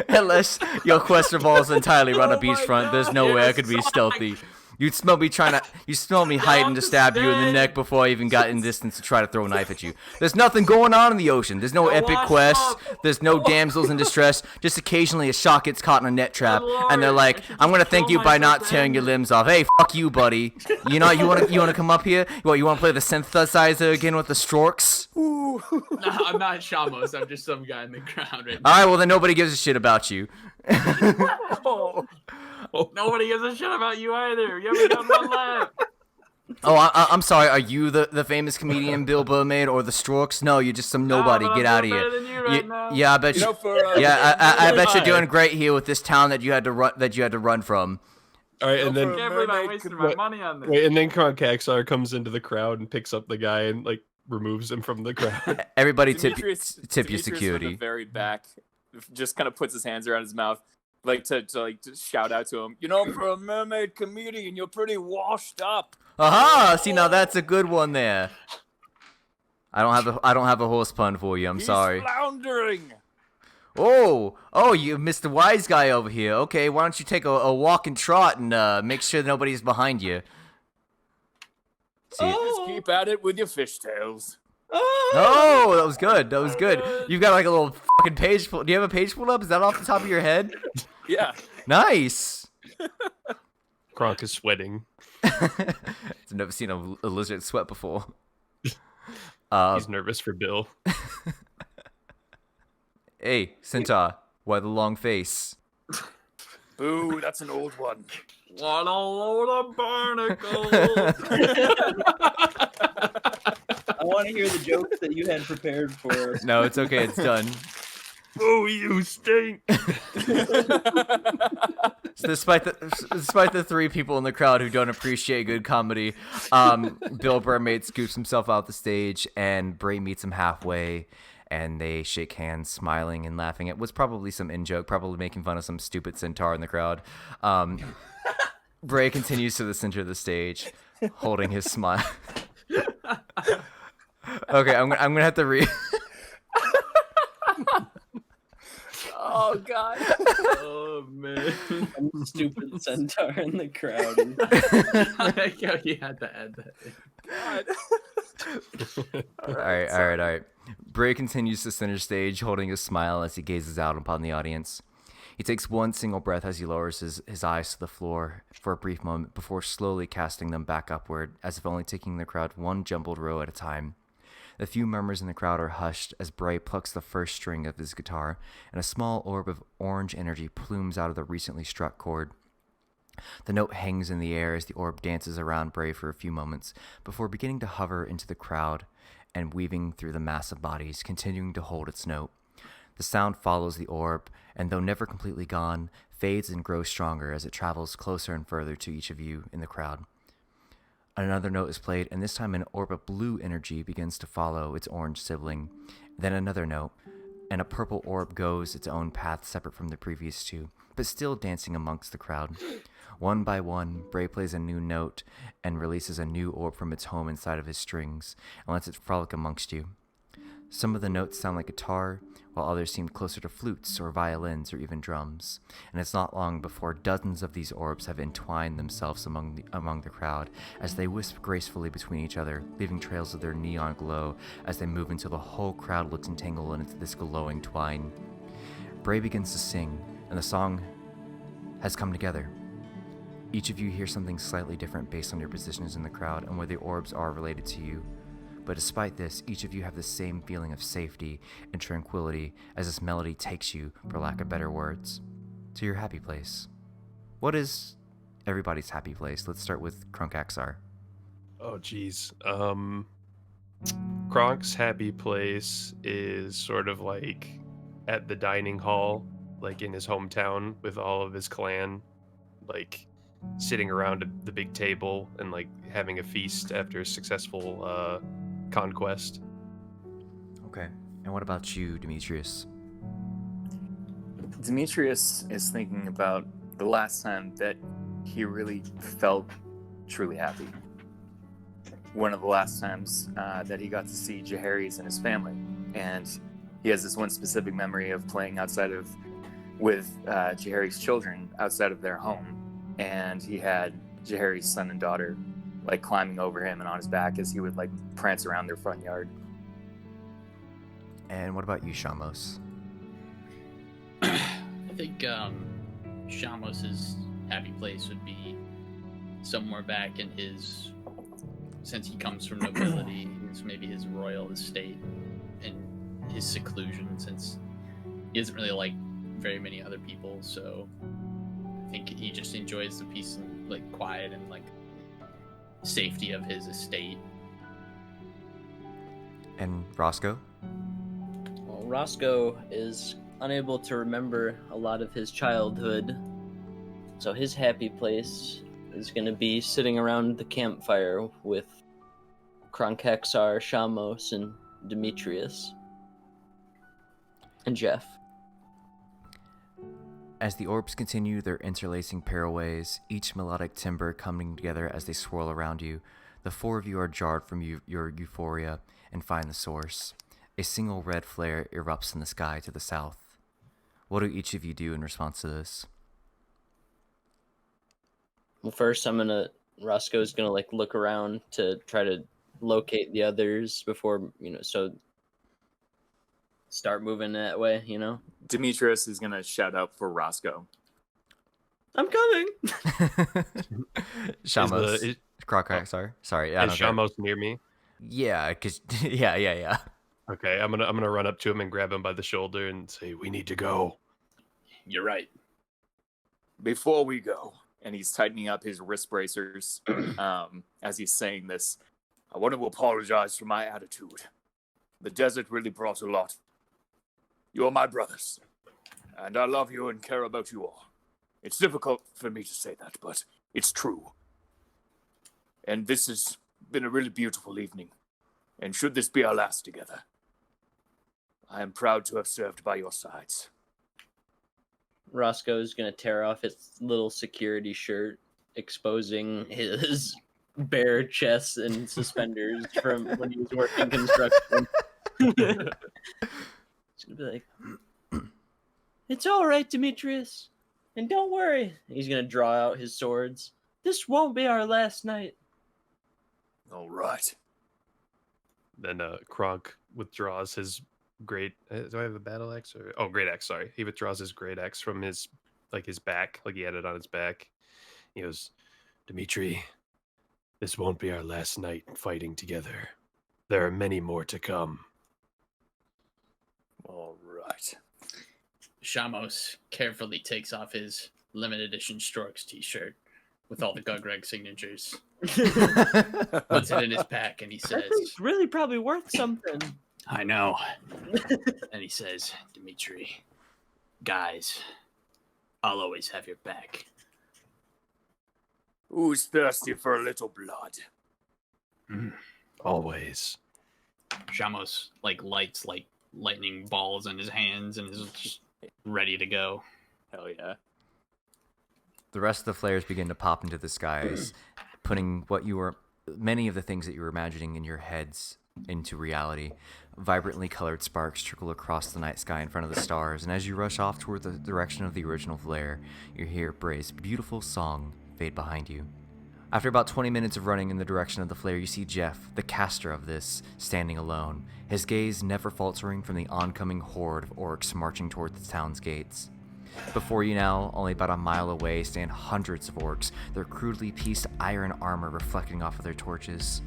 [SPEAKER 3] Unless your quest revolves entirely around a beachfront, there's no way I could be stealthy. You'd smell me hiding to stab you in the neck before I even got in distance to try to throw a knife at you. There's nothing going on in the ocean. There's no epic quests. There's no damsels in distress. Just occasionally a shark gets caught in a net trap, and they're like, "I'm gonna thank you by not tearing your limbs off." Hey, fuck you, buddy. You wanna come up here? You wanna play the synthesizer again with the Storks?
[SPEAKER 5] No, I'm not Shamos. I'm just some guy in the crowd right now.
[SPEAKER 3] All right, well then nobody gives a shit about you.
[SPEAKER 5] Nobody gives a shit about you either. You haven't done one laugh.
[SPEAKER 3] Oh, I'm sorry. Are you the famous comedian Bill Burmaid or the Storks? No, you're just some nobody. Get out of here. Yeah, I bet you. I bet you're doing great here with this town that you had to run from.
[SPEAKER 4] All right, and then
[SPEAKER 5] I can't believe I wasted my money on this.
[SPEAKER 4] wait, and then Kaxar comes into the crowd and picks up the guy and like removes him from the crowd.
[SPEAKER 3] Everybody tip your
[SPEAKER 2] Demetrius
[SPEAKER 3] security.
[SPEAKER 2] From the very back, just kind of puts his hands around his mouth, like to shout out to him. For a mermaid comedian, you're pretty washed up.
[SPEAKER 3] Aha! See, now that's a good one there. I don't have a horse pun for you. I'm sorry.
[SPEAKER 2] He's floundering.
[SPEAKER 3] Oh, you Mr. Wise Guy over here. Okay, why don't you take a walk and trot and make sure nobody's behind you. See.
[SPEAKER 2] Just keep at it with your fishtails.
[SPEAKER 3] Oh, that was good. That was good. You've got like a little fucking page full. Do you have a page pulled up? Is that off the top of your head?
[SPEAKER 2] Yeah.
[SPEAKER 3] Nice.
[SPEAKER 4] Kronk is sweating.
[SPEAKER 3] I've never seen a lizard sweat before.
[SPEAKER 4] He's nervous for Bill.
[SPEAKER 3] Hey, Centaur, why the long face?
[SPEAKER 2] Boo, that's an old one.
[SPEAKER 5] What a load of barnacles.
[SPEAKER 1] I want to hear the jokes that you had prepared for us.
[SPEAKER 3] No, it's okay. It's done.
[SPEAKER 4] Oh, you stink!
[SPEAKER 3] So despite the three people in the crowd who don't appreciate good comedy, Bill Burmate scoops himself out the stage, and Bray meets him halfway, and they shake hands, smiling and laughing at what's probably some in-joke, probably making fun of some stupid centaur in the crowd. Bray continues to the center of the stage, holding his smile. Okay, I'm gonna have to read.
[SPEAKER 2] Oh God.
[SPEAKER 1] Oh man, stupid centaur in the crowd.
[SPEAKER 5] I like how you had to add that in.
[SPEAKER 3] All right. Bray continues to center stage, holding his smile as he gazes out upon the audience. He takes one single breath as he lowers his eyes to the floor for a brief moment before slowly casting them back upward, as if only taking the crowd one jumbled row at a time. The few murmurs in the crowd are hushed as Bray plucks the first string of his guitar, and a small orb of orange energy plumes out of the recently struck chord. The note hangs in the air as the orb dances around Bray for a few moments, before beginning to hover into the crowd and weaving through the mass of bodies, continuing to hold its note. The sound follows the orb, and though never completely gone, fades and grows stronger as it travels closer and further to each of you in the crowd. Another note is played, and this time an orb of blue energy begins to follow its orange sibling. Then another note, and a purple orb goes its own path separate from the previous two, but still dancing amongst the crowd. One by one, Bray plays a new note and releases a new orb from its home inside of his strings, and lets it frolic amongst you. Some of the notes sound like guitar, while others seem closer to flutes or violins or even drums, and it's not long before dozens of these orbs have entwined themselves among the crowd as they wisp gracefully between each other, leaving trails of their neon glow as they move until the whole crowd looks entangled into this glowing twine. Bray begins to sing, and the song has come together. Each of you hear something slightly different based on your positions in the crowd and where the orbs are related to you. But despite this, each of you have the same feeling of safety and tranquility as this melody takes you, for lack of better words, to your happy place. What is everybody's happy place? Let's start with Krunkaxar.
[SPEAKER 4] Oh, geez. Kronk's happy place is sort of like at the dining hall, like in his hometown with all of his clan, like sitting around the big table and like having a feast after a successful conquest.
[SPEAKER 3] Okay. And what about you, Demetrius?
[SPEAKER 2] Demetrius is thinking about the last time that he really felt truly happy. One of the last times that he got to see Jaehaerys and his family. And he has this one specific memory of playing with Jaehaerys' children outside of their home. And he had Jaehaerys' son and daughter like climbing over him and on his back as he would like prance around their front yard.
[SPEAKER 3] And what about you, Shamos?
[SPEAKER 5] I think Shamos's happy place would be somewhere back in his, since he comes from nobility, maybe his royal estate and his seclusion, since he doesn't really like very many other people, so I think he just enjoys the peace and like quiet and like safety of his estate.
[SPEAKER 3] And Roscoe?
[SPEAKER 1] Well, Roscoe is unable to remember a lot of his childhood, so his happy place is going to be sitting around the campfire with Krunkaxar, Shamos, and Demetrius. And Jeff.
[SPEAKER 3] As the orbs continue their interlacing paraways, each melodic timbre coming together as they swirl around you, the four of you are jarred from your euphoria and find the source. A single red flare erupts in the sky to the south. What do each of you do in response to this?
[SPEAKER 1] Well, first Roscoe's gonna like look around to try to locate the others before, so start moving that way,
[SPEAKER 2] Demetrius is gonna shout out for Roscoe.
[SPEAKER 1] I'm coming.
[SPEAKER 3] Shamos. Krunkaxar. Sorry.
[SPEAKER 4] Is Shamos near me?
[SPEAKER 3] Yeah, cause yeah.
[SPEAKER 4] Okay, I'm gonna run up to him and grab him by the shoulder and say, "We need to go."
[SPEAKER 5] You're right.
[SPEAKER 2] Before we go, and he's tightening up his wrist bracers as he's saying this, I want to apologize for my attitude. The desert really brought a lot. You are my brothers, and I love you and care about you all. It's difficult for me to say that, but it's true. And this has been a really beautiful evening, and should this be our last together, I am proud to have served by your sides.
[SPEAKER 1] Roscoe's gonna tear off his little security shirt, exposing his bare chest and suspenders from when he was working construction. He's gonna be like, "It's all right, Demetrius, and don't worry." He's gonna draw out his swords. This won't be our last night.
[SPEAKER 2] All right.
[SPEAKER 4] Then Kronk withdraws his great. Do I have a battle axe? Great axe. Sorry, he withdraws his great axe from his back, like he had it on his back. He goes, "Dimitri, this won't be our last night fighting together. There are many more to come."
[SPEAKER 2] All right.
[SPEAKER 5] Shamos carefully takes off his limited edition Storks t-shirt with all the Gugreg signatures, puts it in his pack, and he
[SPEAKER 1] That
[SPEAKER 5] says,
[SPEAKER 1] thing's really probably worth something.
[SPEAKER 5] I know. And he says, Dimitri, guys, I'll always have your back.
[SPEAKER 2] Who's thirsty for a little blood?
[SPEAKER 4] Always.
[SPEAKER 5] Shamos lights lightning balls in his hands and is just ready to go.
[SPEAKER 2] Hell yeah.
[SPEAKER 3] The rest of the flares begin to pop into the skies, putting many of the things that you were imagining in your heads into reality. Vibrantly colored sparks trickle across the night sky in front of the stars, and as you rush off toward the direction of the original flare, you hear Bray's beautiful song fade behind you. After about 20 minutes of running in the direction of the flare, you see Jeff, the caster of this, standing alone, his gaze never faltering from the oncoming horde of orcs marching toward the town's gates. Before you now, only about a mile away, stand hundreds of orcs, their crudely pieced iron armor reflecting off of their torches.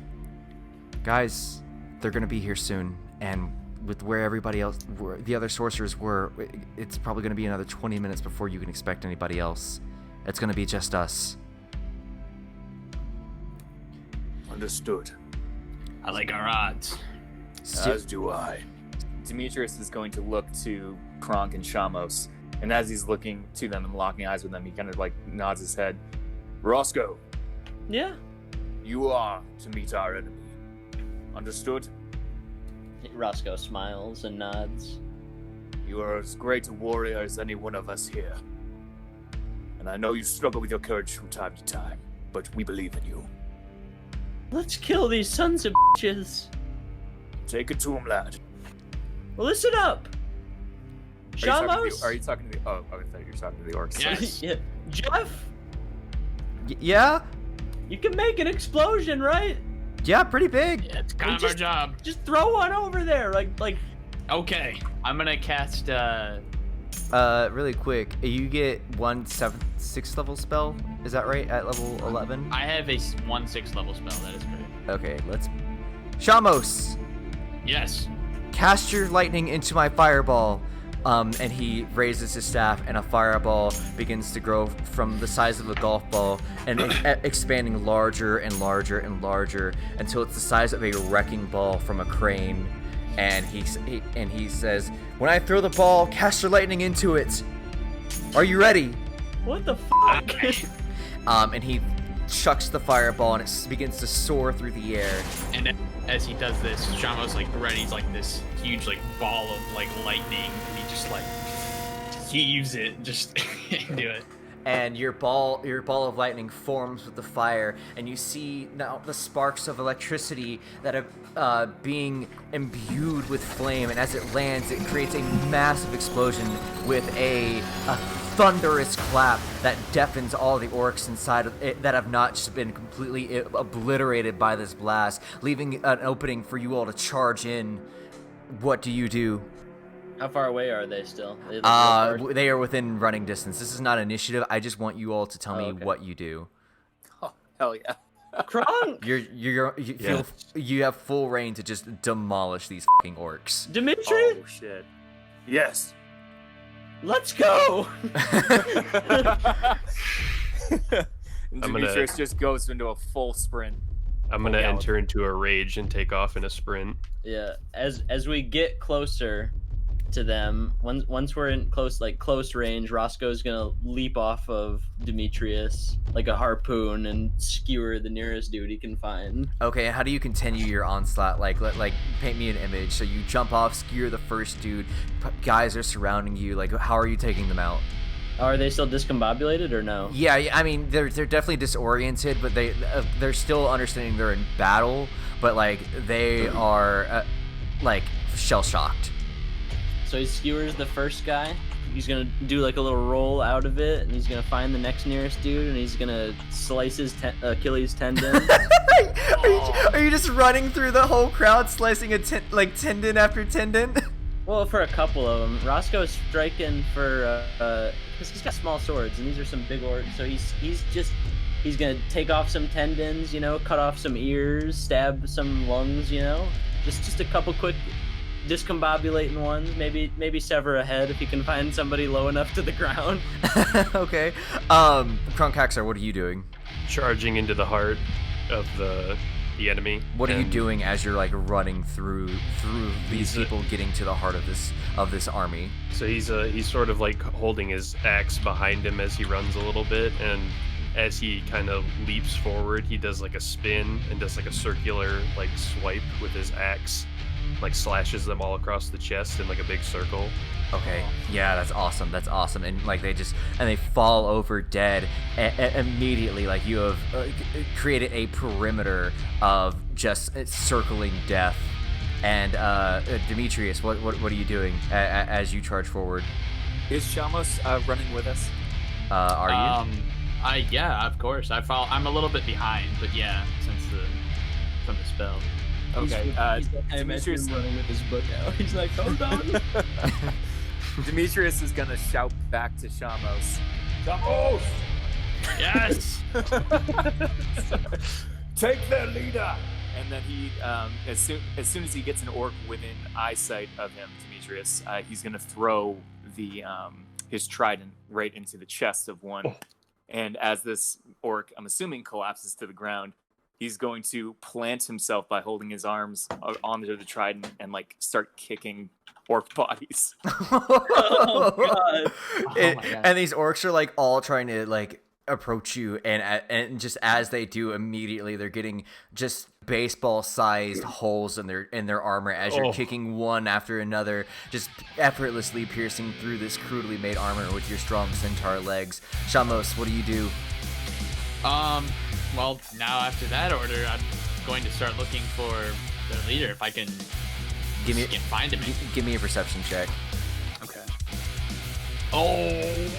[SPEAKER 3] Guys, they're gonna be here soon, and with where everybody else, where the other sorcerers were, it's probably gonna be another 20 minutes before you can expect anybody else. It's gonna be just us.
[SPEAKER 2] Understood.
[SPEAKER 5] I like our odds.
[SPEAKER 2] As do I. Demetrius is going to look to Kronk and Shamos, and as he's looking to them and locking eyes with them, he kind of nods his head. Roscoe,
[SPEAKER 1] Yeah.
[SPEAKER 2] you are to meet our enemy. Understood?
[SPEAKER 1] Roscoe smiles and nods.
[SPEAKER 2] You are as great a warrior as any one of us here. And I know you struggle with your courage from time to time, but we believe in you.
[SPEAKER 1] Let's kill these sons of bitches.
[SPEAKER 2] Take it to him, lad.
[SPEAKER 1] Listen up. Shamos?
[SPEAKER 2] Are you talking to the... Oh, I thought you were talking to the orcs.
[SPEAKER 5] Yes.
[SPEAKER 1] Yeah. Jeff,
[SPEAKER 3] Yeah?
[SPEAKER 1] you can make an explosion, right?
[SPEAKER 3] Yeah, pretty big.
[SPEAKER 5] Yeah, it's kind of our job.
[SPEAKER 1] Just throw one over there, like.
[SPEAKER 5] Okay, I'm gonna cast,
[SPEAKER 3] Really quick, you get 6th level spell, is that right, at level 11?
[SPEAKER 5] I have a 1/6 level spell, that is correct.
[SPEAKER 3] Okay, Shamos,
[SPEAKER 5] Yes.
[SPEAKER 3] cast your lightning into my fireball. And he raises his staff, and a fireball begins to grow from the size of a golf ball, and expanding larger and larger and larger until it's the size of a wrecking ball from a crane. And he says, "When I throw the ball, cast your lightning into it. Are you ready?"
[SPEAKER 1] What the fuck?
[SPEAKER 3] And he chucks the fireball, and it begins to soar through the air.
[SPEAKER 5] And as he does this, Shamos readies this huge ball of lightning, and he just heaves it just into it.
[SPEAKER 3] And your ball of lightning forms with the fire, and you see now the sparks of electricity that are being imbued with flame, and as it lands, it creates a massive explosion with a thunderous clap that deafens all the orcs inside of it that have not just been completely obliterated by this blast, leaving an opening for you all to charge in. What do you do?
[SPEAKER 1] How far away are they still?
[SPEAKER 3] They are within running distance. This is not initiative. I just want you all to tell me
[SPEAKER 1] okay.
[SPEAKER 3] what you do.
[SPEAKER 2] Oh, hell yeah.
[SPEAKER 1] Kronk!
[SPEAKER 3] You have full reign to just demolish these fucking orcs.
[SPEAKER 1] Dimitri,
[SPEAKER 2] Oh, shit. Yes.
[SPEAKER 1] let's go!
[SPEAKER 2] Demetrius just goes into a full sprint.
[SPEAKER 4] I'm gonna enter into a rage and take off in a sprint.
[SPEAKER 1] Yeah, as we get closer, to them. Once we're in close range, Roscoe's gonna leap off of Demetrius like a harpoon and skewer the nearest dude he can find.
[SPEAKER 3] Okay, and how do you continue your onslaught? Like paint me an image. So you jump off, skewer the first dude. Guys are surrounding you. Like, how are you taking them out?
[SPEAKER 1] Are they still discombobulated or no?
[SPEAKER 3] Yeah, I mean they're definitely disoriented, but they're still understanding they're in battle, but like they are like shell shocked.
[SPEAKER 1] So he skewers the first guy. He's gonna do like a little roll out of it, and he's gonna find the next nearest dude, and he's gonna slice his Achilles tendon.
[SPEAKER 3] Are you just running through the whole crowd, slicing a tendon after tendon?
[SPEAKER 1] Well, for a couple of them, Roscoe's striking for because he's got small swords, and these are some big orcs. So he's gonna take off some tendons, cut off some ears, stab some lungs, just a couple quick discombobulating ones. Maybe sever a head if he can find somebody low enough to the ground.
[SPEAKER 3] Okay. Kronkaxar, what are you doing?
[SPEAKER 4] Charging into the heart of the enemy.
[SPEAKER 3] What are you doing as you're like running through these people getting to the heart of this army?
[SPEAKER 4] So he's sort of like holding his axe behind him as he runs a little bit, and as he kind of leaps forward, he does like a spin and does like a circular like swipe with his axe, like slashes them all across the chest in like a big circle.
[SPEAKER 3] Okay, yeah, that's awesome. And like they fall over dead immediately. Like you have created a perimeter of just circling death. And Demetrius, what are you doing as you charge forward?
[SPEAKER 2] Is Shamos running with us?
[SPEAKER 3] Are you?
[SPEAKER 5] Yeah, of course. I'm a little bit behind, but yeah, from the spell.
[SPEAKER 2] Okay.
[SPEAKER 1] I imagine him running with his book out. He's like, hold on.
[SPEAKER 2] Demetrius is gonna shout back to Shamos.
[SPEAKER 6] Shamos!
[SPEAKER 5] Yes!
[SPEAKER 6] Take their leader!
[SPEAKER 2] And then he, as soon as he gets an orc within eyesight of him, Demetrius, he's gonna throw his trident right into the chest of one. And as this orc, I'm assuming, collapses to the ground, he's going to plant himself by holding his arms onto the trident and like start kicking orc bodies.
[SPEAKER 1] Oh god!
[SPEAKER 5] my God.
[SPEAKER 3] And these orcs are like all trying to like approach you, and just as they do, immediately they're getting just baseball-sized holes in their armor as you're kicking one after another, just effortlessly piercing through this crudely made armor with your strong centaur legs. Shamos, what do you do?
[SPEAKER 5] Well, now after that order, I'm going to start looking for their leader if I can find him.
[SPEAKER 3] Give me a perception check.
[SPEAKER 5] Okay. Oh,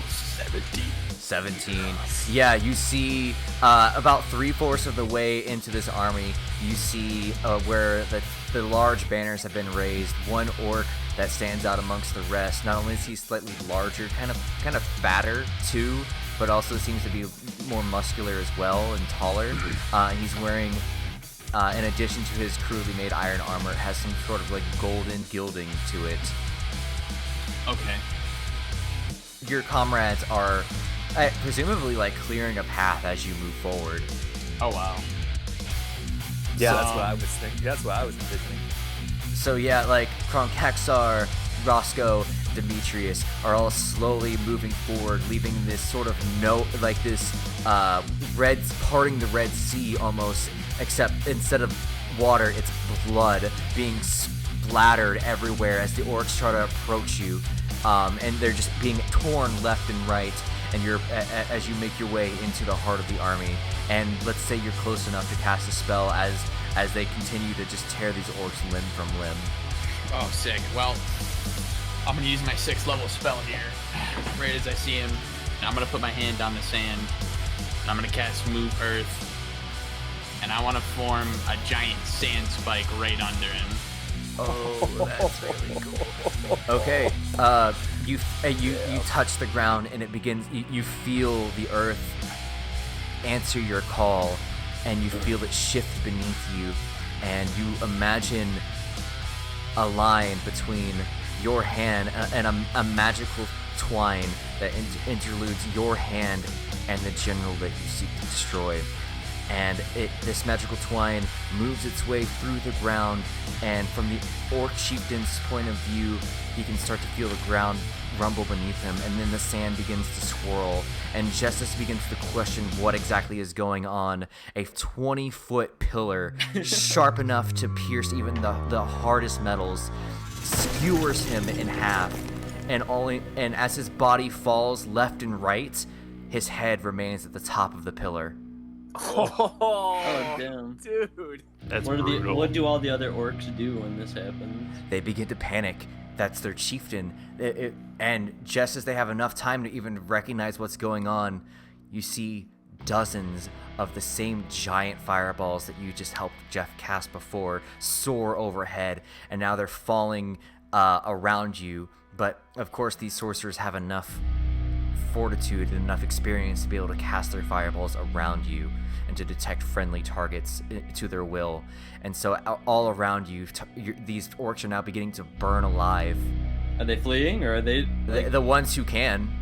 [SPEAKER 3] 17. Yeah, you see about 3/4 of the way into this army, you see where the large banners have been raised. One orc that stands out amongst the rest. Not only is he slightly larger, kind of fatter too, but also seems to be more muscular as well and taller. He's wearing, in addition to his crudely made iron armor, has some sort of like golden gilding to it.
[SPEAKER 5] Okay.
[SPEAKER 3] Your comrades are presumably like clearing a path as you move forward.
[SPEAKER 5] Oh wow.
[SPEAKER 2] Yeah, that's what I was thinking. That's what I was envisioning.
[SPEAKER 3] So yeah, like Kronkaxar, Roscoe, Demetrius are all slowly moving forward, leaving this sort of parting the Red Sea almost, except instead of water, it's blood being splattered everywhere as the orcs try to approach you. And they're just being torn left and right, and as you make your way into the heart of the army. And let's say you're close enough to cast a spell as they continue to just tear these orcs limb from limb.
[SPEAKER 5] Oh, sick. Well, I'm going to use my 6th level spell here. Right as I see him, and I'm going to put my hand on the sand, and I'm going to cast Move Earth, and I want to form a giant sand spike right under him.
[SPEAKER 3] Oh, that's really cool. Okay, you touch the ground, and it begins. You feel the earth answer your call, and you feel it shift beneath you, and you imagine a line between your hand and a magical twine that interludes your hand and the general that you seek to destroy. and this magical twine moves its way through the ground, and from the orc chieftain's point of view, he can start to feel the ground rumble beneath him, and then the sand begins to swirl, and just as he begins to question what exactly is going on, a 20-foot pillar, sharp enough to pierce even the hardest metals, skewers him in half, and as his body falls left and right, his head remains at the top of the pillar.
[SPEAKER 1] Oh, damn.
[SPEAKER 2] Dude.
[SPEAKER 4] That's
[SPEAKER 1] What
[SPEAKER 4] brutal.
[SPEAKER 1] do all the other orcs do when this happens?
[SPEAKER 3] They begin to panic. That's their chieftain. And just as they have enough time to even recognize what's going on, you see dozens of the same giant fireballs that you just helped Jeff cast before soar overhead, and now they're falling around you. But of course, these sorcerers have enough fortitude and enough experience to be able to cast their fireballs around you and to detect friendly targets to their will. And so all around you, these orcs are now beginning to burn alive.
[SPEAKER 1] Are they fleeing, or are they...
[SPEAKER 3] The ones who can.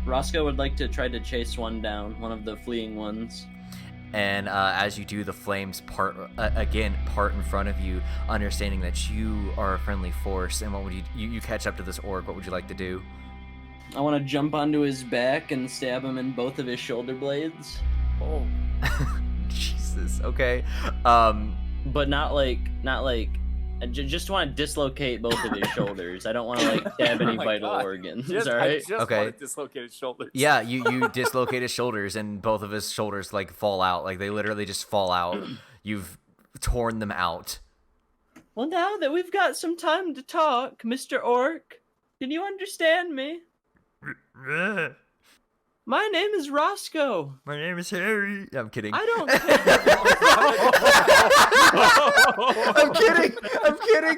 [SPEAKER 1] Roscoe would like to try to chase one down, one of the fleeing ones.
[SPEAKER 3] And as you do, the flames part in front of you, understanding that you are a friendly force. And what would you catch up to this orc? What would you like to do?
[SPEAKER 1] I want to jump onto his back and stab him in both of his shoulder blades.
[SPEAKER 2] Oh.
[SPEAKER 3] Jesus. Okay.
[SPEAKER 1] But not like. I just want to dislocate both of his shoulders. I don't want to like stab any
[SPEAKER 2] Oh my
[SPEAKER 1] vital
[SPEAKER 2] God.
[SPEAKER 1] organs.
[SPEAKER 2] I
[SPEAKER 1] Alright.
[SPEAKER 2] just
[SPEAKER 3] Okay.
[SPEAKER 2] wanted dislocated shoulders.
[SPEAKER 3] Yeah, you dislocate his shoulders, and both of his shoulders like fall out. Like they literally just fall out. You've torn them out.
[SPEAKER 1] Well, now that we've got some time to talk, Mr. Orc, can you understand me? My name is Roscoe.
[SPEAKER 3] My name is Harry. I'm kidding.
[SPEAKER 1] I don't care.
[SPEAKER 3] I'm kidding.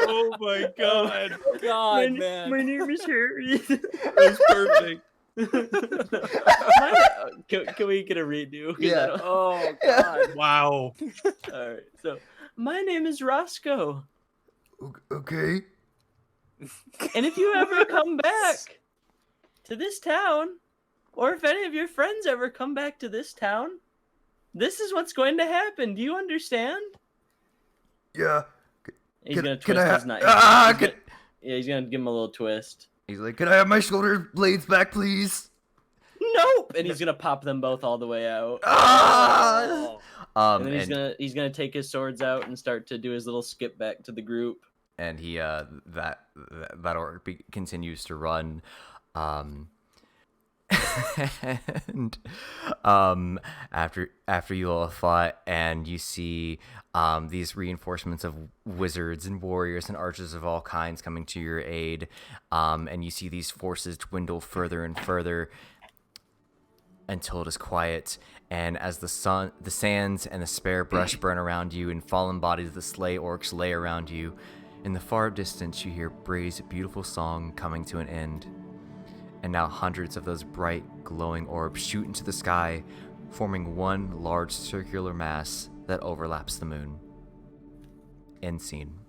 [SPEAKER 4] Oh my god.
[SPEAKER 2] God, man.
[SPEAKER 1] My name is Harry.
[SPEAKER 4] That's perfect.
[SPEAKER 1] Can we get a redo? 'Cause
[SPEAKER 3] Yeah.
[SPEAKER 1] I don't-
[SPEAKER 2] Oh, God.
[SPEAKER 4] Wow.
[SPEAKER 1] All right. So, my name is Roscoe,
[SPEAKER 3] Okay.
[SPEAKER 1] and if you ever come back to this town, or if any of your friends ever come back to this town, this is what's going to happen. Do you understand?
[SPEAKER 3] Yeah.
[SPEAKER 1] He's
[SPEAKER 3] Can-
[SPEAKER 1] gonna
[SPEAKER 3] can
[SPEAKER 1] twist
[SPEAKER 3] I
[SPEAKER 1] his knife.
[SPEAKER 3] ha-
[SPEAKER 1] He's gonna- yeah, he's gonna give him a little twist.
[SPEAKER 3] He's like, "Can I have my shoulder blades back, please?"
[SPEAKER 1] Nope. And he's gonna pop them both all the way out.
[SPEAKER 3] Ah!
[SPEAKER 1] And then he's gonna take his swords out and start to do his little skip back to the group.
[SPEAKER 3] And he that orc continues to run, and after you all fought, and you see these reinforcements of wizards and warriors and archers of all kinds coming to your aid, and you see these forces dwindle further and further until it is quiet. And as the sands and the spare brush burn around you, and fallen bodies of the slay orcs lay around you, in the far distance you hear Bray's beautiful song coming to an end. And now hundreds of those bright, glowing orbs shoot into the sky, forming one large circular mass that overlaps the moon. End scene.